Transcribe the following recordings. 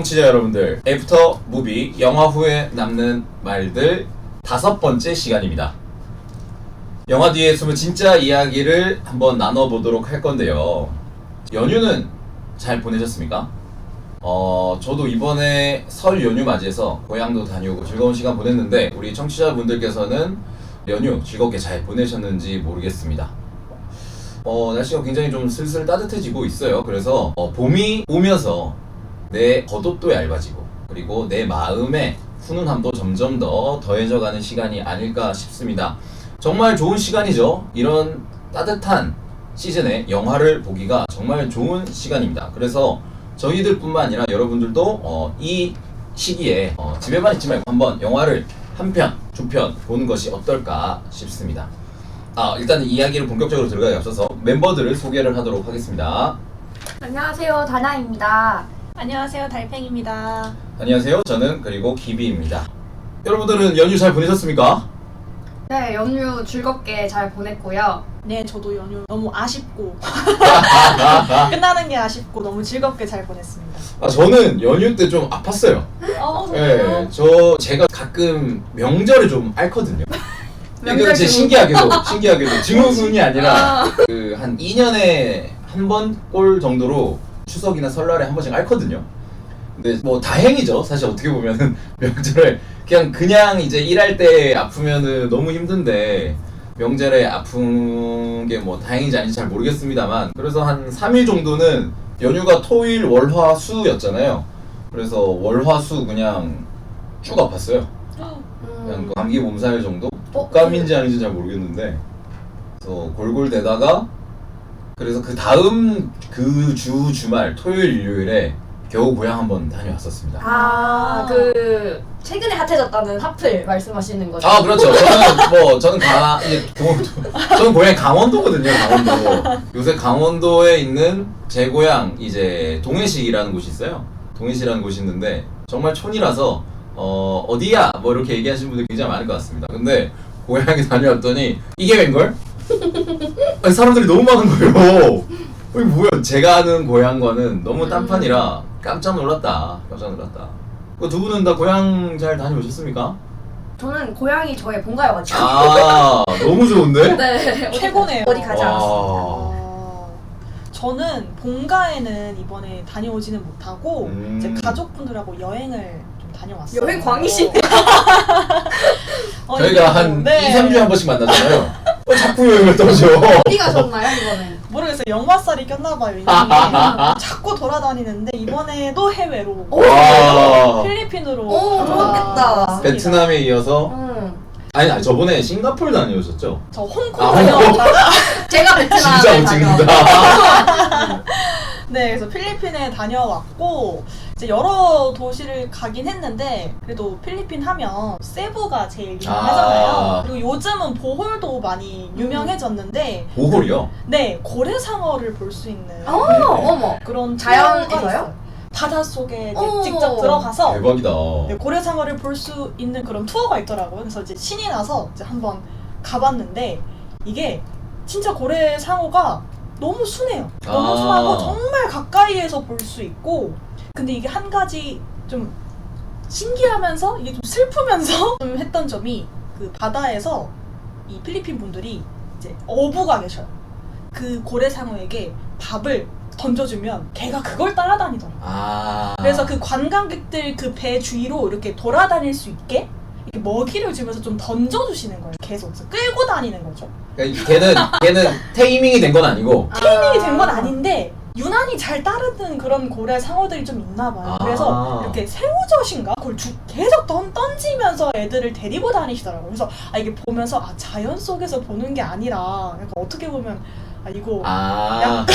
청취자 여러분들, 애프터 무비 영화 후에 남는 말들 5번째 시간입니다. 영화 뒤에 숨은 진짜 이야기를 한번 나눠보도록 할 건데요. 연휴는 잘 보내셨습니까? 저도 이번에 설 연휴 맞이해서 고향도 다녀오고 즐거운 시간 보냈는데 우리 청취자분들께서는 연휴 즐겁게 잘 보내셨는지 모르겠습니다. 날씨가 굉장히 좀 슬슬 따뜻해지고 있어요. 그래서 봄이 오면서 내 겉옷도 얇아지고 그리고 내 마음의 훈훈함도 점점 더 더해져가는 시간이 아닐까 싶습니다. 정말 좋은 시간이죠. 이런 따뜻한 시즌에 영화를 보기가 정말 좋은 시간입니다. 그래서 저희들 뿐만 아니라 여러분들도 이 시기에 집에만 있지 말고 한번 영화를 한 편, 두 편 보는 것이 어떨까 싶습니다. 일단 이야기를 본격적으로 들어가기 앞서서 멤버들을 소개를 하도록 하겠습니다. 안녕하세요, 다나입니다. 안녕하세요, 달팽입니다. 안녕하세요. 저는 그리고 기비입니다. 여러분들은 연휴 잘 보내셨습니까? 네, 연휴 즐겁게 잘 보냈고요. 네, 저도 연휴 너무 아쉽고 끝나는 게 아쉽고 너무 즐겁게 잘 보냈습니다. 저는 연휴 때 좀 아팠어요. 네, 제가 가끔 명절에 좀 앓거든요. 명절 진짜 신기하게도 증후군이 아니라 그 한 2년에 한 번 꼴 정도로 추석이나 설날에 한 번씩 앓거든요. 근데 뭐 다행이죠. 사실 어떻게 보면은 명절에 그냥 이제 일할 때 아프면은 너무 힘든데 명절에 아픈 게 뭐 다행인지 아닌지 잘 모르겠습니다만 그래서 한 3일 정도는 연휴가 토일 월화 수였잖아요. 그래서 월화 수 그냥 쭉 아팠어요. 그냥 그 감기 몸살 정도? 독감인지 아닌지 잘 모르겠는데 그래서 골골대다가 그래서 그 다음 그 주말 토요일 일요일에 겨우 고향 한번 다녀왔었습니다. 최근에 핫해졌다는 하플 말씀하시는 거죠? 그렇죠. 저는 고향이 강원도거든요. 강원도. 요새 강원도에 있는 제 고향 이제 동해시라는 곳이 있어요. 동해시라는 곳이 있는데 정말 촌이라서 어디야? 뭐 이렇게 얘기하시는 분들 굉장히 많을 것 같습니다. 근데 고향에 다녀왔더니 이게 웬걸? 아니, 사람들이 너무 많은 거예요. 이게 뭐야? 제가 아는 고향과는 너무 딴판이라 깜짝 놀랐다. 두 분은 다 고향 잘 다녀오셨습니까? 저는 고향이 저의 본가여가지고. 너무 좋은데? 네, 최고네요. 어디 가지 않았습니다. 저는 본가에는 이번에 다녀오지는 못하고 이제 가족분들하고 여행을 좀 다녀왔어요. 여행 광이시네. 저희가 한 2, 3주에 한 번씩 만나잖아요. 자꾸 여행을 떠죠. 어디 가셨나요, 이번에? 모르겠어요. 영마살이 꼈나봐요, 인생에. 자꾸 돌아다니는데 이번에도 해외로 필리핀으로 좋았겠다. 베트남에 이어서 아니 저번에 싱가포르 다녀오셨죠? 저 홍콩 다녀왔다가 제가 베트남에 진짜 못 찍는다. 네, 그래서 필리핀에 다녀왔고 이제 여러 도시를 가긴 했는데 그래도 필리핀 하면 세부가 제일 유명하잖아요. 그리고 요즘은 보홀도 많이 유명해졌는데 보홀이요? 네, 고래상어를 볼 수 있는 어머. 그런 자연에서요? 투어가 있어요. 바닷속에 이제 직접 들어가서 대박이다. 네, 고래상어를 볼 수 있는 그런 투어가 있더라고요. 그래서 이제 신이 나서 이제 한번 가봤는데 이게 진짜 고래상어가 너무 순해요. 너무 순하고 정말 가까이에서 볼 수 있고 근데 이게 한 가지 좀 신기하면서 이게 좀 슬프면서 좀 했던 점이 그 바다에서 이 필리핀 분들이 이제 어부가 계셔요. 그 고래상어에게 밥을 던져주면 걔가 그걸 따라다니더라고요. 그래서 그 관광객들 그 배 주위로 이렇게 돌아다닐 수 있게 이렇게 먹이를 주면서 좀 던져주시는 거예요. 계속 그래서 끌고 다니는 거죠. 그러니까 걔는 테이밍이 된 건 아니고 테이밍이 된 건 아닌데 유난히 잘 따르는 그런 고래 상어들이 좀 있나 봐요. 그래서 이렇게 새우젓인가? 그걸 계속 던지면서 애들을 데리고 다니시더라고요. 그래서 이게 보면서 자연 속에서 보는 게 아니라 약간 어떻게 보면 이거 약간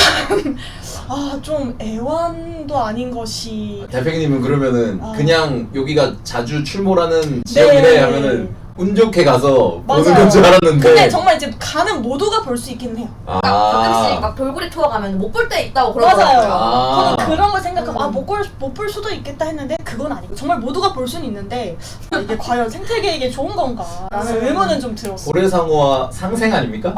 좀 애완도 아닌 것이 대표님은 그러면은 그냥 여기가 자주 출몰하는 지역이래 하면은 운 좋게 가서 보는 맞아요. 건 줄 알았는데. 근데 정말 이제 가는 모두가 볼 수 있긴 해요. 가끔씩 막 돌고래 투어 가면 못 볼 때 있다고 그러더라고요. 맞아요. 아. 저는 그런 걸 생각하고 음. 못 볼 수도 있겠다 했는데 그건 아니고 정말 모두가 볼 수는 있는데 이게 과연 생태계에게 좋은 건가 라는 의문은 좀 들었어요. 고래상어와 상생 아닙니까?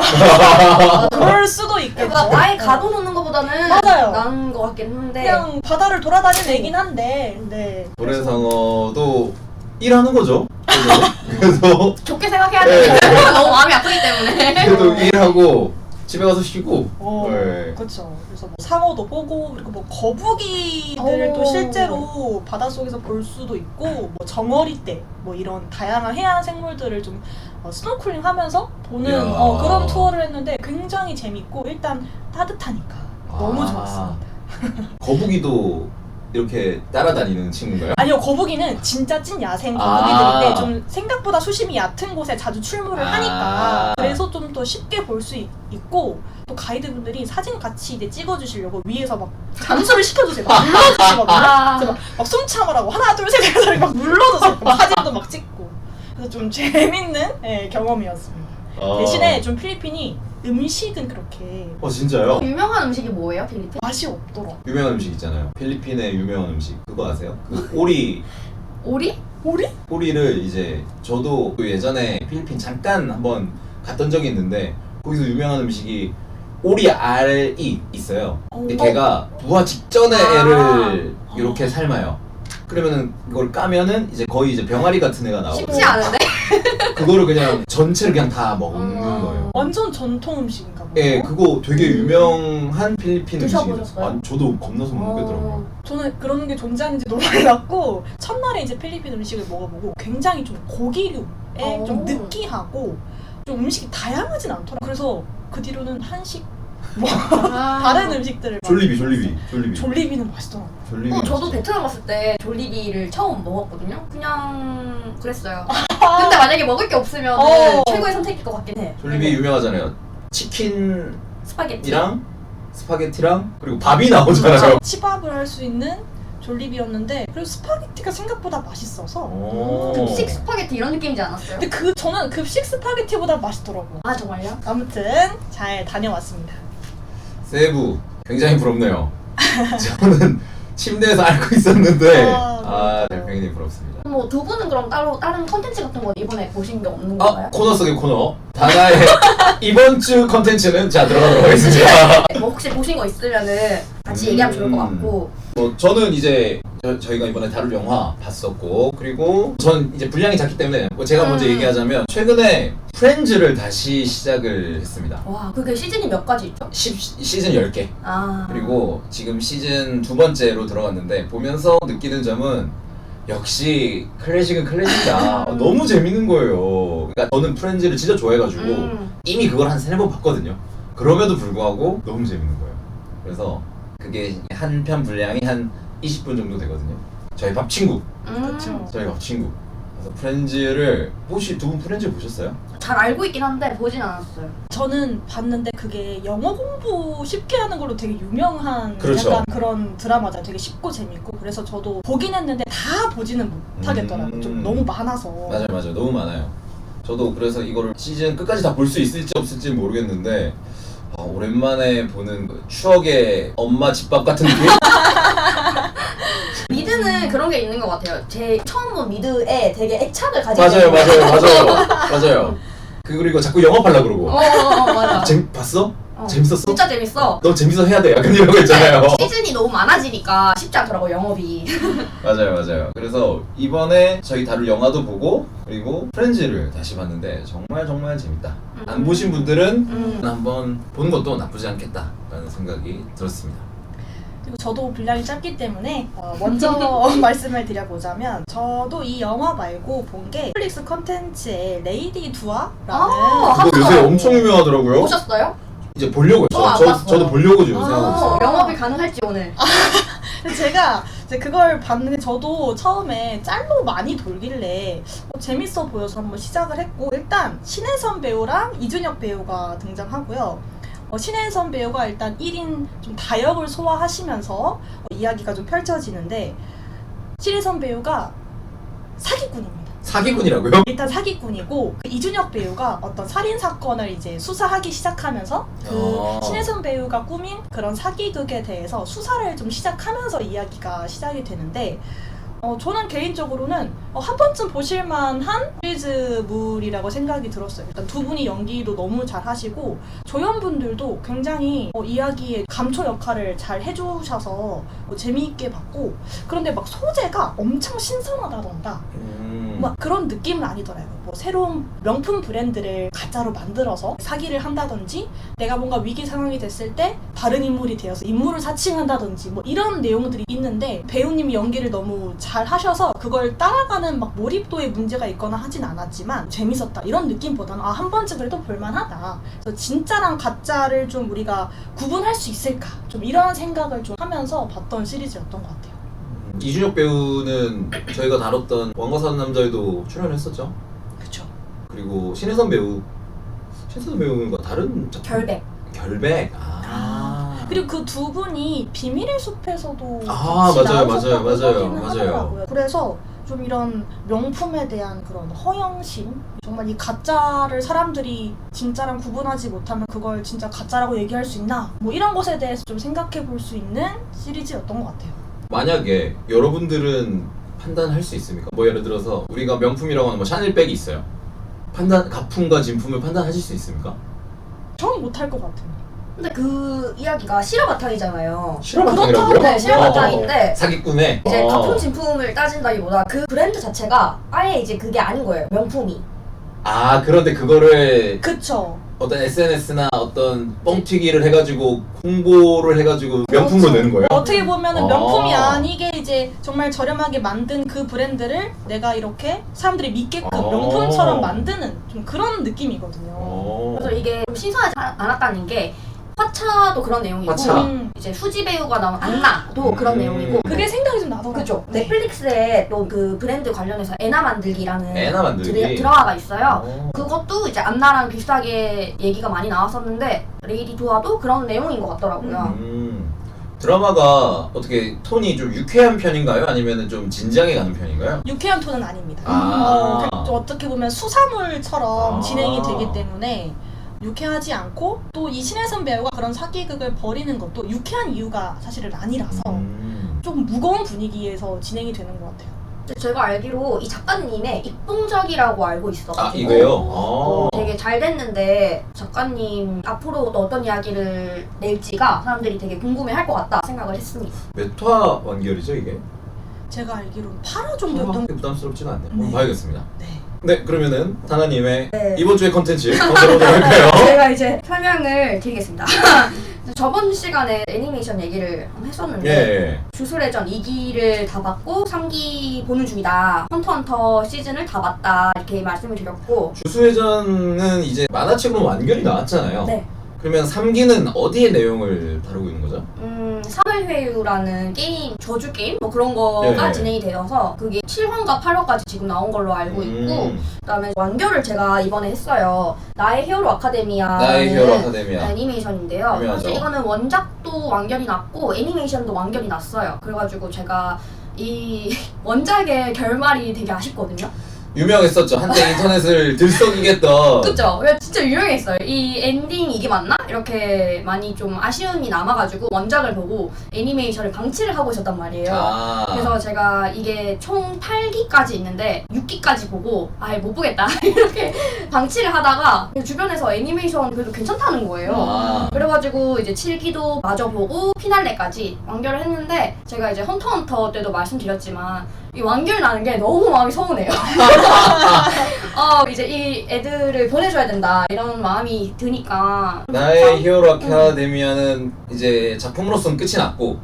그럴 수도 있겠죠. 그러니까 아예 가둬놓는 것보다는 맞아요. 나은 것 같긴 한데. 그냥 바다를 돌아다니는 애긴 한데 네. 고래상어도 일하는 거죠. 그래서 좋게 생각해야 네. 돼. 너무 마음이 아프기 때문에. 그래도 일하고 집에 가서 쉬고. 네. 그렇죠. 그래서 뭐 상어도 보고 그리고 뭐 거북이들도 오. 실제로 바닷속에서 볼 수도 있고 뭐 정어리떼 뭐 이런 다양한 해양 생물들을 좀 스노클링하면서 보는 이야. 그런 투어를 했는데 굉장히 재밌고 일단 따뜻하니까 너무 아. 좋았습니다. 거북이도 이렇게 따라다니는 친구인가요? 아니요, 거북이는 진짜 찐 야생 아. 거북이들인데 좀 생각보다 수심이 얕은 곳에 자주 출몰을 아. 하니까 그래서 좀 더 쉽게 볼 수 있고 또 가이드분들이 사진 같이 이제 찍어주시려고 위에서 막 잠수를 시켜주세요. 막 물러주시거든요. 아. 그래서 막 숨 참으라고 하나 둘 셋 해서 막 물러주세요. 막 사진도 막 찍고 그래서 좀 재밌는 경험이었습니다. 대신에 좀 필리핀이 음식은 그렇게 진짜요? 유명한 음식이 뭐예요, 필리핀? 맛이 없더라고. 유명한 음식 있잖아요. 필리핀의 유명한 음식 그거 아세요? 그 오리. 오리? 오리? 오리를 이제 저도 그 예전에 필리핀 잠깐 한번 갔던 적이 있는데 거기서 유명한 음식이 오리 알이 있어요. 근데 걔가 부화 직전에 애를 이렇게 삶아요. 그러면은 이걸 까면은 이제 거의 이제 병아리 같은 애가 나오고 쉽지 않은데? 그거를 그냥 전체를 그냥 다 먹는 거예요. 완전 전통 음식인가 봐요. 예, 그거 되게 유명한 필리핀 음식이에요. 드셔보셨어요? 저도 겁나서 못 먹겠더라고요. 저는 그런 게 존재하는지 몰랐고 첫날에 이제 필리핀 음식을 먹어보고 굉장히 좀 고기류에 좀 느끼하고 좀 음식이 다양하진 않더라고요. 그래서 그 뒤로는 한식 다른 음식들을 막 졸리비는 맛있더라고요. 졸리비 저도 맛있죠. 베트남 갔을 때 졸리비를 처음 먹었거든요. 그냥 그랬어요. 근데 만약에 먹을 게 없으면 최고의 선택일 것 같긴 해. 졸리비 유명하잖아요. 치킨이랑 스파게티. 스파게티랑 그리고 밥이 나오잖아요. 치밥을 할 수 있는 졸리비였는데 그리고 스파게티가 생각보다 맛있어서 오. 급식 스파게티 이런 느낌이지 않았어요? 근데 저는 급식 스파게티보다 맛있더라고요. 아 정말요? 아무튼 잘 다녀왔습니다. 세부 굉장히 부럽네요. 저는 침대에서 앓고 있었는데 아, 대표님 부럽습니다. 뭐 두 분은 그럼 따로 다른 컨텐츠 같은 거 이번에 보신 게 없는 건가요? 코너 속의 코너 다나의 이번 주 컨텐츠는 자 들어가도록 하겠습니다. 뭐 혹시 보신 거 있으면은 같이 얘기하면 좋을 것 같고. 저는 이제 저희가 이번에 다룰 영화 봤었고 그리고 전 이제 분량이 작기 때문에 뭐 제가 먼저 얘기하자면 최근에 프렌즈를 다시 시작을 했습니다. 와 그게 시즌이 몇 가지 있죠? 시즌 10개. 아 그리고 지금 시즌 2번째로 들어갔는데 보면서 느끼는 점은 역시 클래식은 클래식이다. 너무 재밌는 거예요. 그러니까 저는 프렌즈를 진짜 좋아해가지고 이미 그걸 한 3-4번 봤거든요. 그럼에도 불구하고 너무 재밌는 거예요. 그래서 그게 한 편 분량이 한 20분 정도 되거든요. 저희 밥 친구. 그렇죠. 저희 밥 친구. 그래서 프렌즈를 혹시 두 분 프렌즈 보셨어요? 잘 알고 있긴 한데 보진 않았어요. 저는 봤는데 그게 영어 공부 쉽게 하는 걸로 되게 유명한 그렇죠. 약간 그런 드라마잖아요. 되게 쉽고 재밌고 그래서 저도 보긴 했는데 다 보지는 못하겠더라고요. 좀 너무 많아서. 맞아요. 너무 많아요. 저도 그래서 이거를 시즌 끝까지 다 볼 수 있을지 없을지 모르겠는데 오랜만에 보는 그 추억의 엄마 집밥 같은 느낌? 미드는 그런 게 있는 것 같아요. 제 처음 본 미드에 되게 애착을 가지고 맞아요. 그리고 자꾸 영업하려고 그러고. 맞아. 봤어? 재밌었어? 진짜 재밌어. 너 재밌어 해야 돼. 약간 이런 거 있잖아요. 시즌이 너무 많아지니까 쉽지 않더라고 영업이. 맞아요. 그래서 이번에 저희 다룰 영화도 보고 그리고 프렌즈를 다시 봤는데 정말 재밌다. 안 보신 분들은 한번 보는 것도 나쁘지 않겠다라는 생각이 들었습니다. 그리고 저도 분량이 짧기 때문에 먼저 말씀을 드려보자면 저도 이 영화 말고 본 게 넷플릭스 컨텐츠의 레이디 두아라는 그거 요새 엄청 유명하더라고요. 보셨어요? 이제 보려고요. 안 봤어요. 저도 보려고 지금 생각하고 있어요. 영업이 가능할지 오늘. 제가 이제 그걸 봤는데 저도 처음에 짤로 많이 돌길래 재밌어 보여서 한번 시작을 했고 일단 신혜선 배우랑 이준혁 배우가 등장하고요. 신혜선 배우가 일단 1인 좀 다역을 소화하시면서 이야기가 좀 펼쳐지는데 신혜선 배우가 사기꾼입니다. 사기꾼이라고요? 일단 사기꾼이고 그 이준혁 배우가 어떤 살인 사건을 이제 수사하기 시작하면서 그 신혜선 배우가 꾸민 그런 사기극에 대해서 수사를 좀 시작하면서 이야기가 시작이 되는데 저는 개인적으로는 한 번쯤 보실만한 시리즈물이라고 생각이 들었어요. 일단 두 분이 연기도 너무 잘 하시고 조연분들도 굉장히 이야기의 감초 역할을 잘 해주셔서 재미있게 봤고, 그런데 막 소재가 엄청 신선하다던가 막 그런 느낌은 아니더라고요. 뭐 새로운 명품 브랜드를 가짜로 만들어서 사기를 한다든지, 내가 뭔가 위기 상황이 됐을 때 다른 인물이 되어서 인물을 사칭한다든지 뭐 이런 내용들이 있는데, 배우님이 연기를 너무 잘 하셔서 그걸 따라가는 막 몰입도에 문제가 있거나 하진 않았지만 재밌었다 이런 느낌보다는 한 번쯤 그래도 볼만하다. 그래서 진짜랑 가짜를 좀 우리가 구분할 수 있을까, 좀 이런 생각을 좀 하면서 봤던 시리즈였던 것 같아요. 이준혁 배우는 저희가 다뤘던 왕과 사는 남자에도 출연했었죠. 그렇죠. 그리고 신혜선 배우가 다른 작품? 결백. 그리고 그 두 분이 비밀의 숲에서도 맞아요, 같이 맞아요, 나오셨다고 맞아요, 하기는 맞아요. 하더라고요. 그래서 좀 이런 명품에 대한 그런 허영심, 정말 이 가짜를 사람들이 진짜랑 구분하지 못하면 그걸 진짜 가짜라고 얘기할 수 있나, 뭐 이런 것에 대해서 좀 생각해 볼 수 있는 시리즈였던 것 같아요. 만약에 여러분들은 판단할 수 있습니까? 뭐 예를 들어서 우리가 명품이라고 하는 뭐 샤넬백이 있어요. 가품과 진품을 판단하실 수 있습니까? 전 못할 것 같아요. 근데 그 이야기가 실화 바탕이잖아요. 실화 바탕이라고요? 네, 실화 바탕인데 사기꾼의 이제 가품 진품을 따진다기보다 그 브랜드 자체가 아예 이제 그게 아닌 거예요. 명품이. 그런데 그거를 그쵸. 어떤 SNS나 어떤 뻥튀기를 해가지고 홍보를 해가지고 명품으로 그렇죠. 내는 거예요? 어떻게 보면은 명품이 아니게 이제 정말 저렴하게 만든 그 브랜드를 내가 이렇게 사람들이 믿게끔 명품처럼 만드는 좀 그런 느낌이거든요. 그래서 이게 좀 신선하지 않았다는 게, 화차도 그런 내용이고 화차. 이제 수지 배우가 나온 안나도 그런 내용이고, 그게 생각이 좀 나더라고요. 그죠. 네. 넷플릭스에 또 그 브랜드 관련해서 애나 만들기라는 애나 만들기? 드라마가 있어요. 그것도 이제 안나랑 비슷하게 얘기가 많이 나왔었는데, 레이디 두아도 그런 내용인 것 같더라고요. 드라마가 어떻게 톤이 좀 유쾌한 편인가요? 아니면 좀 진지하게 가는 편인가요? 유쾌한 톤은 아닙니다. 좀 어떻게 보면 수사물처럼 진행이 되기 때문에 유쾌하지 않고, 또 이 신혜선 배우가 그런 사기극을 벌이는 것도 유쾌한 이유가 사실은 아니라서 좀 무거운 분위기에서 진행이 되는 것 같아요. 제가 알기로 이 작가님의 입봉작이라고 알고 있어가지고 이거요? 되게 잘 됐는데, 작가님 앞으로 또 어떤 이야기를 낼지가 사람들이 되게 궁금해할 것 같다 생각을 했습니다. 몇 화 완결이죠 이게? 제가 알기로는 8화 정도였던 것 부담스럽지가 않네요. 네. 한번 봐야겠습니다. 네. 네, 그러면은 다나님의 네. 이번 주의 컨텐츠 한번 들어보도록 할까요? 제가 이제 설명을 드리겠습니다. 저번 시간에 애니메이션 얘기를 한번 했었는데, 예. 주술회전 2기를 다 봤고 3기 보는 중이다. 헌터헌터 시즌을 다 봤다. 이렇게 말씀을 드렸고, 주수회전은 이제 만화책으로 완결이 나왔잖아요. 네. 그러면 3기는 어디의 내용을 다루고 있는 거죠? 사물회유라는 게임, 저주 게임? 뭐 그런 거가 예. 진행이 되어서 그게 7화인가 8화까지 지금 나온 걸로 알고 있고, 그다음에 완결을 제가 이번에 했어요. 나의 히어로 아카데미아. 나의 히어로 아카데미아. 애니메이션인데요. 유명하죠. 사실 이거는 원작도 완결이 났고 애니메이션도 완결이 났어요. 그래가지고 제가 이 원작의 결말이 되게 아쉽거든요. 유명했었죠. 한때 인터넷을 들썩이겠던. 그쵸? 진짜 유명했어요. 이 엔딩 이게 맞나? 이렇게 많이 좀 아쉬움이 남아가지고 원작을 보고 애니메이션을 방치를 하고 있었단 말이에요. 그래서 제가 이게 총 8기까지 있는데 6기까지 보고 아예 못 보겠다 이렇게 방치를 하다가 주변에서 애니메이션 그래도 괜찮다는 거예요. 그래가지고 이제 7기도 마저 보고 피날레까지 완결을 했는데, 제가 이제 헌터헌터 때도 말씀드렸지만 이 완결 나는 게 너무 마음이 서운해요. 이제 이 애들을 보내줘야 된다 이런 마음이 드니까. 나의 히어로 아카데미아는 이제 작품으로서는 끝이 났고,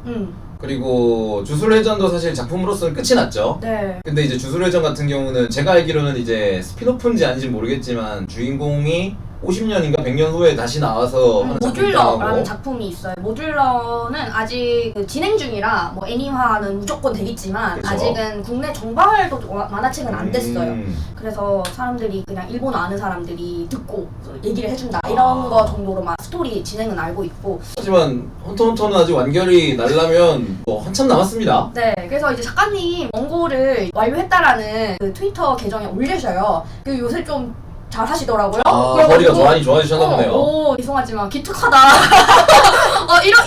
그리고 주술회전도 사실 작품으로서는 끝이 났죠. 네. 근데 이제 주술회전 같은 경우는 제가 알기로는 이제 스피노프인지 아닌지 모르겠지만 주인공이 50년인가 100년 후에 다시 나와서 하는 작품이 모듈러라는 있다고. 작품이 있어요. 모듈러는 아직 그 진행 중이라 뭐 애니화는 무조건 되겠지만 그쵸. 아직은 국내 정발도 만화책은 안 됐어요. 음. 그래서 사람들이 그냥 일본어 아는 사람들이 듣고 얘기를 해준다 이런 거 정도로만 스토리 진행은 알고 있고. 하지만 헌터헌터는 아직 완결이 나려면 뭐 한참 남았습니다. 네, 그래서 이제 작가님 원고를 완료했다라는 그 트위터 계정에 올려주셔요. 그 요새 좀 잘 하시더라고요. 허리가 많이 좋아지셨나 보네요. 오, 죄송하지만 기특하다.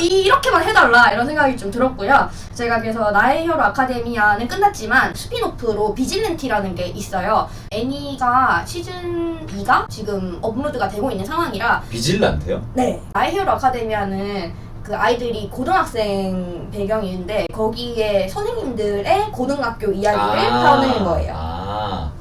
이렇게만 해달라 이런 생각이 좀 들었고요. 제가 그래서 나의 히어로 아카데미아는 끝났지만 스피노프로 비질렌티라는 게 있어요. 애니가 시즌 2가 지금 업로드가 되고 있는 상황이라. 비질란테요? 네, 나의 히어로 아카데미아는 그 아이들이 고등학생 배경인데 거기에 선생님들의 고등학교 이야기를 하는 거예요.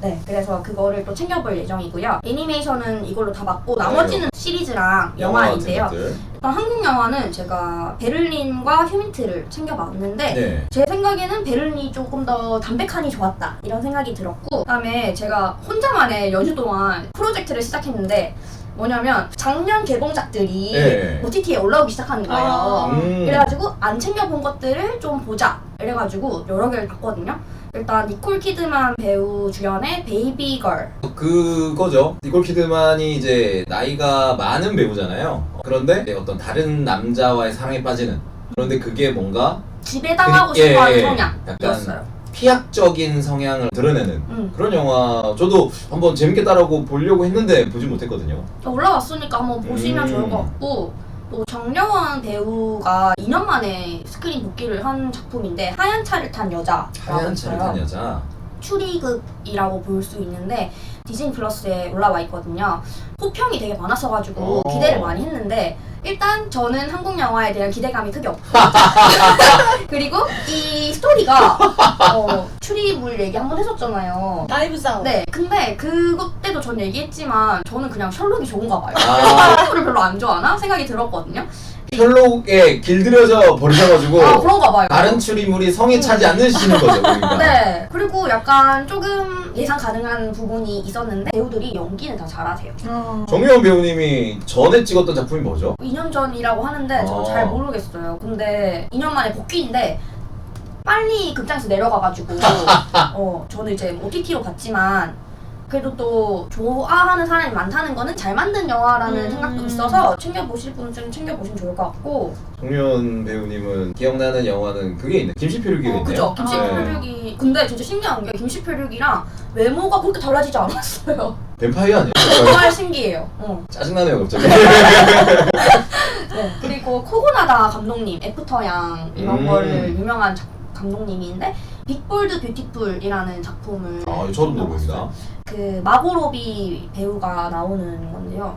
네, 그래서 그거를 또 챙겨볼 예정이고요. 애니메이션은 이걸로 다 맞고 나머지는 시리즈랑 영화인데요. 일단 한국 영화는 제가 베를린과 휴민트를 챙겨봤는데 네. 제 생각에는 베를린이 조금 더 담백하니 좋았다 이런 생각이 들었고, 그다음에 제가 혼자만의 연휴 동안 프로젝트를 시작했는데 뭐냐면 작년 개봉작들이 네. OTT에 올라오기 시작하는 거예요. 그래가지고 안 챙겨본 것들을 좀 보자 이래가지고 여러 개를 봤거든요. 일단 니콜 키드만 배우 주연의 베이비걸. 그거죠. 니콜 키드만이 이제 나이가 많은 배우잖아요. 그런데 어떤 다른 남자와의 사랑에 빠지는, 그런데 그게 뭔가 지배당하고 싶어하는 성향이었어요. 약간 피약적인 성향을 드러내는 그런 영화. 저도 한번 재밌게 따라고 보려고 했는데 보지 못했거든요. 올라왔으니까 한번 보시면 좋을 것 같고, 또 정려원 배우가 2년 만에 스크린 복귀를 한 작품인데 하얀 차를 탄 여자라고 하얀 차를 탄 여자. 추리극이라고 볼 수 있는데 디즈니 플러스에 올라와 있거든요. 호평이 되게 많았어가지고 기대를 많이 했는데 일단 저는 한국 영화에 대한 기대감이 크게 없고 그리고 이 스토리가 추리물 얘기 한번 했었잖아요. 나이브스 아웃. 네, 근데 그것 때도 전 얘기했지만 저는 그냥 셜록이 좋은가 봐요. 그래서 셜록을 별로 안 좋아하나 생각이 들었거든요. 셜록에 길들여져 버리셔가지고 그런가 봐요. 다른 추리물이 성에 차지 않으시는 거죠, 그러니까. 네, 그리고 약간 조금 예상 가능한 부분이 있었는데 배우들이 연기는 다 잘하세요. 정유현 배우님이 전에 찍었던 작품이 뭐죠? 2년 전이라고 하는데 저 잘 모르겠어요. 근데 2년 만에 복귀인데 빨리 극장에서 내려가가지고 저는 이제 OTT로 봤지만 그래도 또 좋아하는 사람이 많다는 거는 잘 만든 영화라는 생각도 있어서 챙겨보실 분은 좀 챙겨보시면 좋을 것 같고. 정유현 배우님은 기억나는 영화는 그게 있네. 김시표류기가 있네요. 그죠. 김시표류기. 근데 진짜 신기한 게 김시표류기랑 외모가 그렇게 달라지지 않았어요. 뱀파이어 아니에요? 정말 신기해요. 짜증나네요 갑자기. 네. 그리고 코고나다 감독님, 애프터양 이런 거를 유명한 감독님인데 빅볼드 뷰티풀이라는 작품을 이거 처음 들어봅니다. 그 마고로비 배우가 나오는 건데요.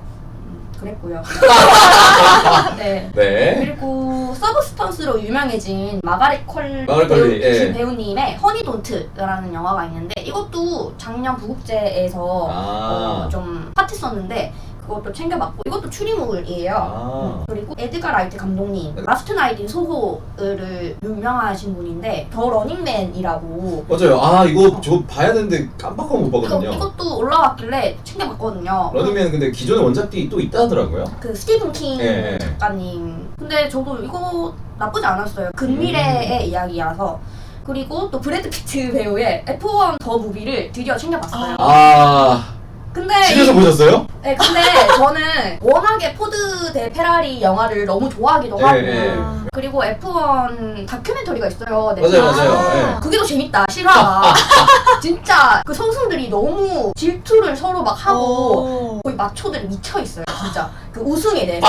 그랬고요. 네. 네. 그리고 서브스턴스로 유명해진 마가렛 컬리 배우님의 허니돈트라는 영화가 있는데 이것도 작년 부국제에서 좀 핫했었는데 그것도 챙겨봤고 이것도 추리물이에요. 그리고 에드가 라이트 감독님 라스트 나이트 인 소호를 유명하신 분인데 더 러닝맨이라고. 맞아요. 이거 저 봐야 되는데 깜빡하고 못 봤거든요. 이것도 올라왔길래 챙겨봤거든요. 러닝맨은 근데 기존의 원작들이 또 있다 하더라고요. 그 스티븐 킹 작가님. 근데 저도 이거 나쁘지 않았어요. 근미래의 이야기라서. 그리고 또 브래드 피트 배우의 F1 더 무비를 드디어 챙겨봤어요. 근데 집에서 보셨어요? 네, 근데 저는 워낙에 포드 대 페라리 영화를 너무 좋아하기도 하고 그리고 F1 다큐멘터리가 있어요. 맞아요. 그게 더 재밌다. 실화가 진짜 그 선수들이 너무 질투를 서로 막 하고 거의 마초들이 미쳐 있어요. 진짜 그 우승에 대해서.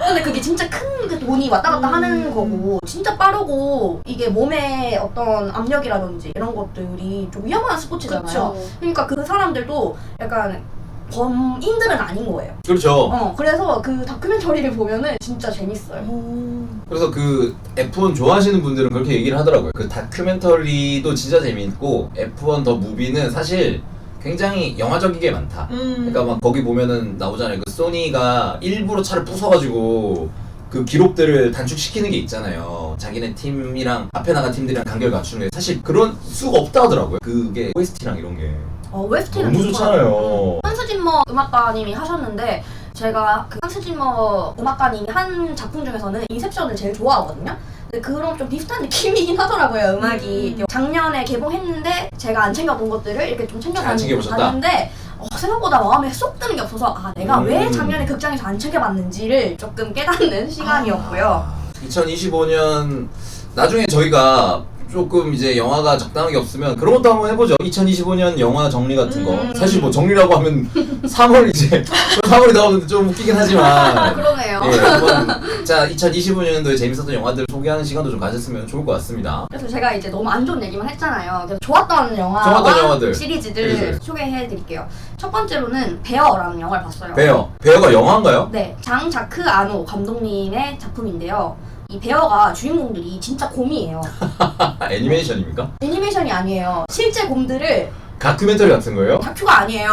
근데 그게 진짜 큰 그 돈이 왔다 갔다 하는 거고 진짜 빠르고 이게 몸에 어떤 압력이라든지 이런 것들이 좀 위험한 스포츠잖아요. 그쵸. 그러니까 그 사람들도 약간 범인들은 아닌 거예요. 그렇죠. 그래서 그 다큐멘터리를 보면은 진짜 재밌어요. 그래서 그 F1 좋아하시는 분들은 그렇게 얘기를 하더라고요. 그 다큐멘터리도 진짜 재밌고 F1 더 무비는 사실 굉장히 영화적이게 많다. 그러니까 막 거기 보면은 나오잖아요. 그 소니가 일부러 차를 부숴가지고 그 기록들을 단축시키는 게 있잖아요. 자기네 팀이랑 앞에 나간 팀들이랑 간결 갖추는 게 사실 그런 수가 없다 하더라고요. 그게 OST랑 이런 게 OST는 너무 좋잖아요. 한스짐머 음악가님이 하셨는데 제가 그 한스 짐머 음악가님이 한 작품 중에서는 인셉션을 제일 좋아하거든요. 근데 그런 좀 비슷한 느낌이긴 하더라고요, 음악이. 작년에 개봉했는데 제가 안 챙겨본 것들을 이렇게 좀 챙겨봤는데 생각보다 마음에 쏙 드는 게 없어서 내가 왜 작년에 극장에서 안 챙겨봤는지를 조금 깨닫는 시간이었고요. 2025년 나중에 저희가 조금 이제 영화가 적당하게 없으면 그런 것도 한번 해보죠. 2025년 영화 정리 같은 거. 사실 뭐 정리라고 하면 3월 이제 3월이 나오는데 좀 웃기긴 하지만. 그러네요. 예, 한번 자 2025년도에 재밌었던 영화들을 소개하는 시간도 좀 가졌으면 좋을 것 같습니다. 그래서 제가 이제 너무 안 좋은 얘기만 했잖아요. 그래서 좋았던 영화들. 시리즈들 소개해드릴게요. 첫 번째로는 베어라는 영화를 봤어요. 베어가 영화인가요? 네, 장 자크 아노 감독님의 작품인데요. 이 베어가 주인공들이 진짜 곰이에요. 애니메이션입니까? 애니메이션이 아니에요. 실제 곰들을 다큐멘터리 같은 거예요? 다큐가 아니에요.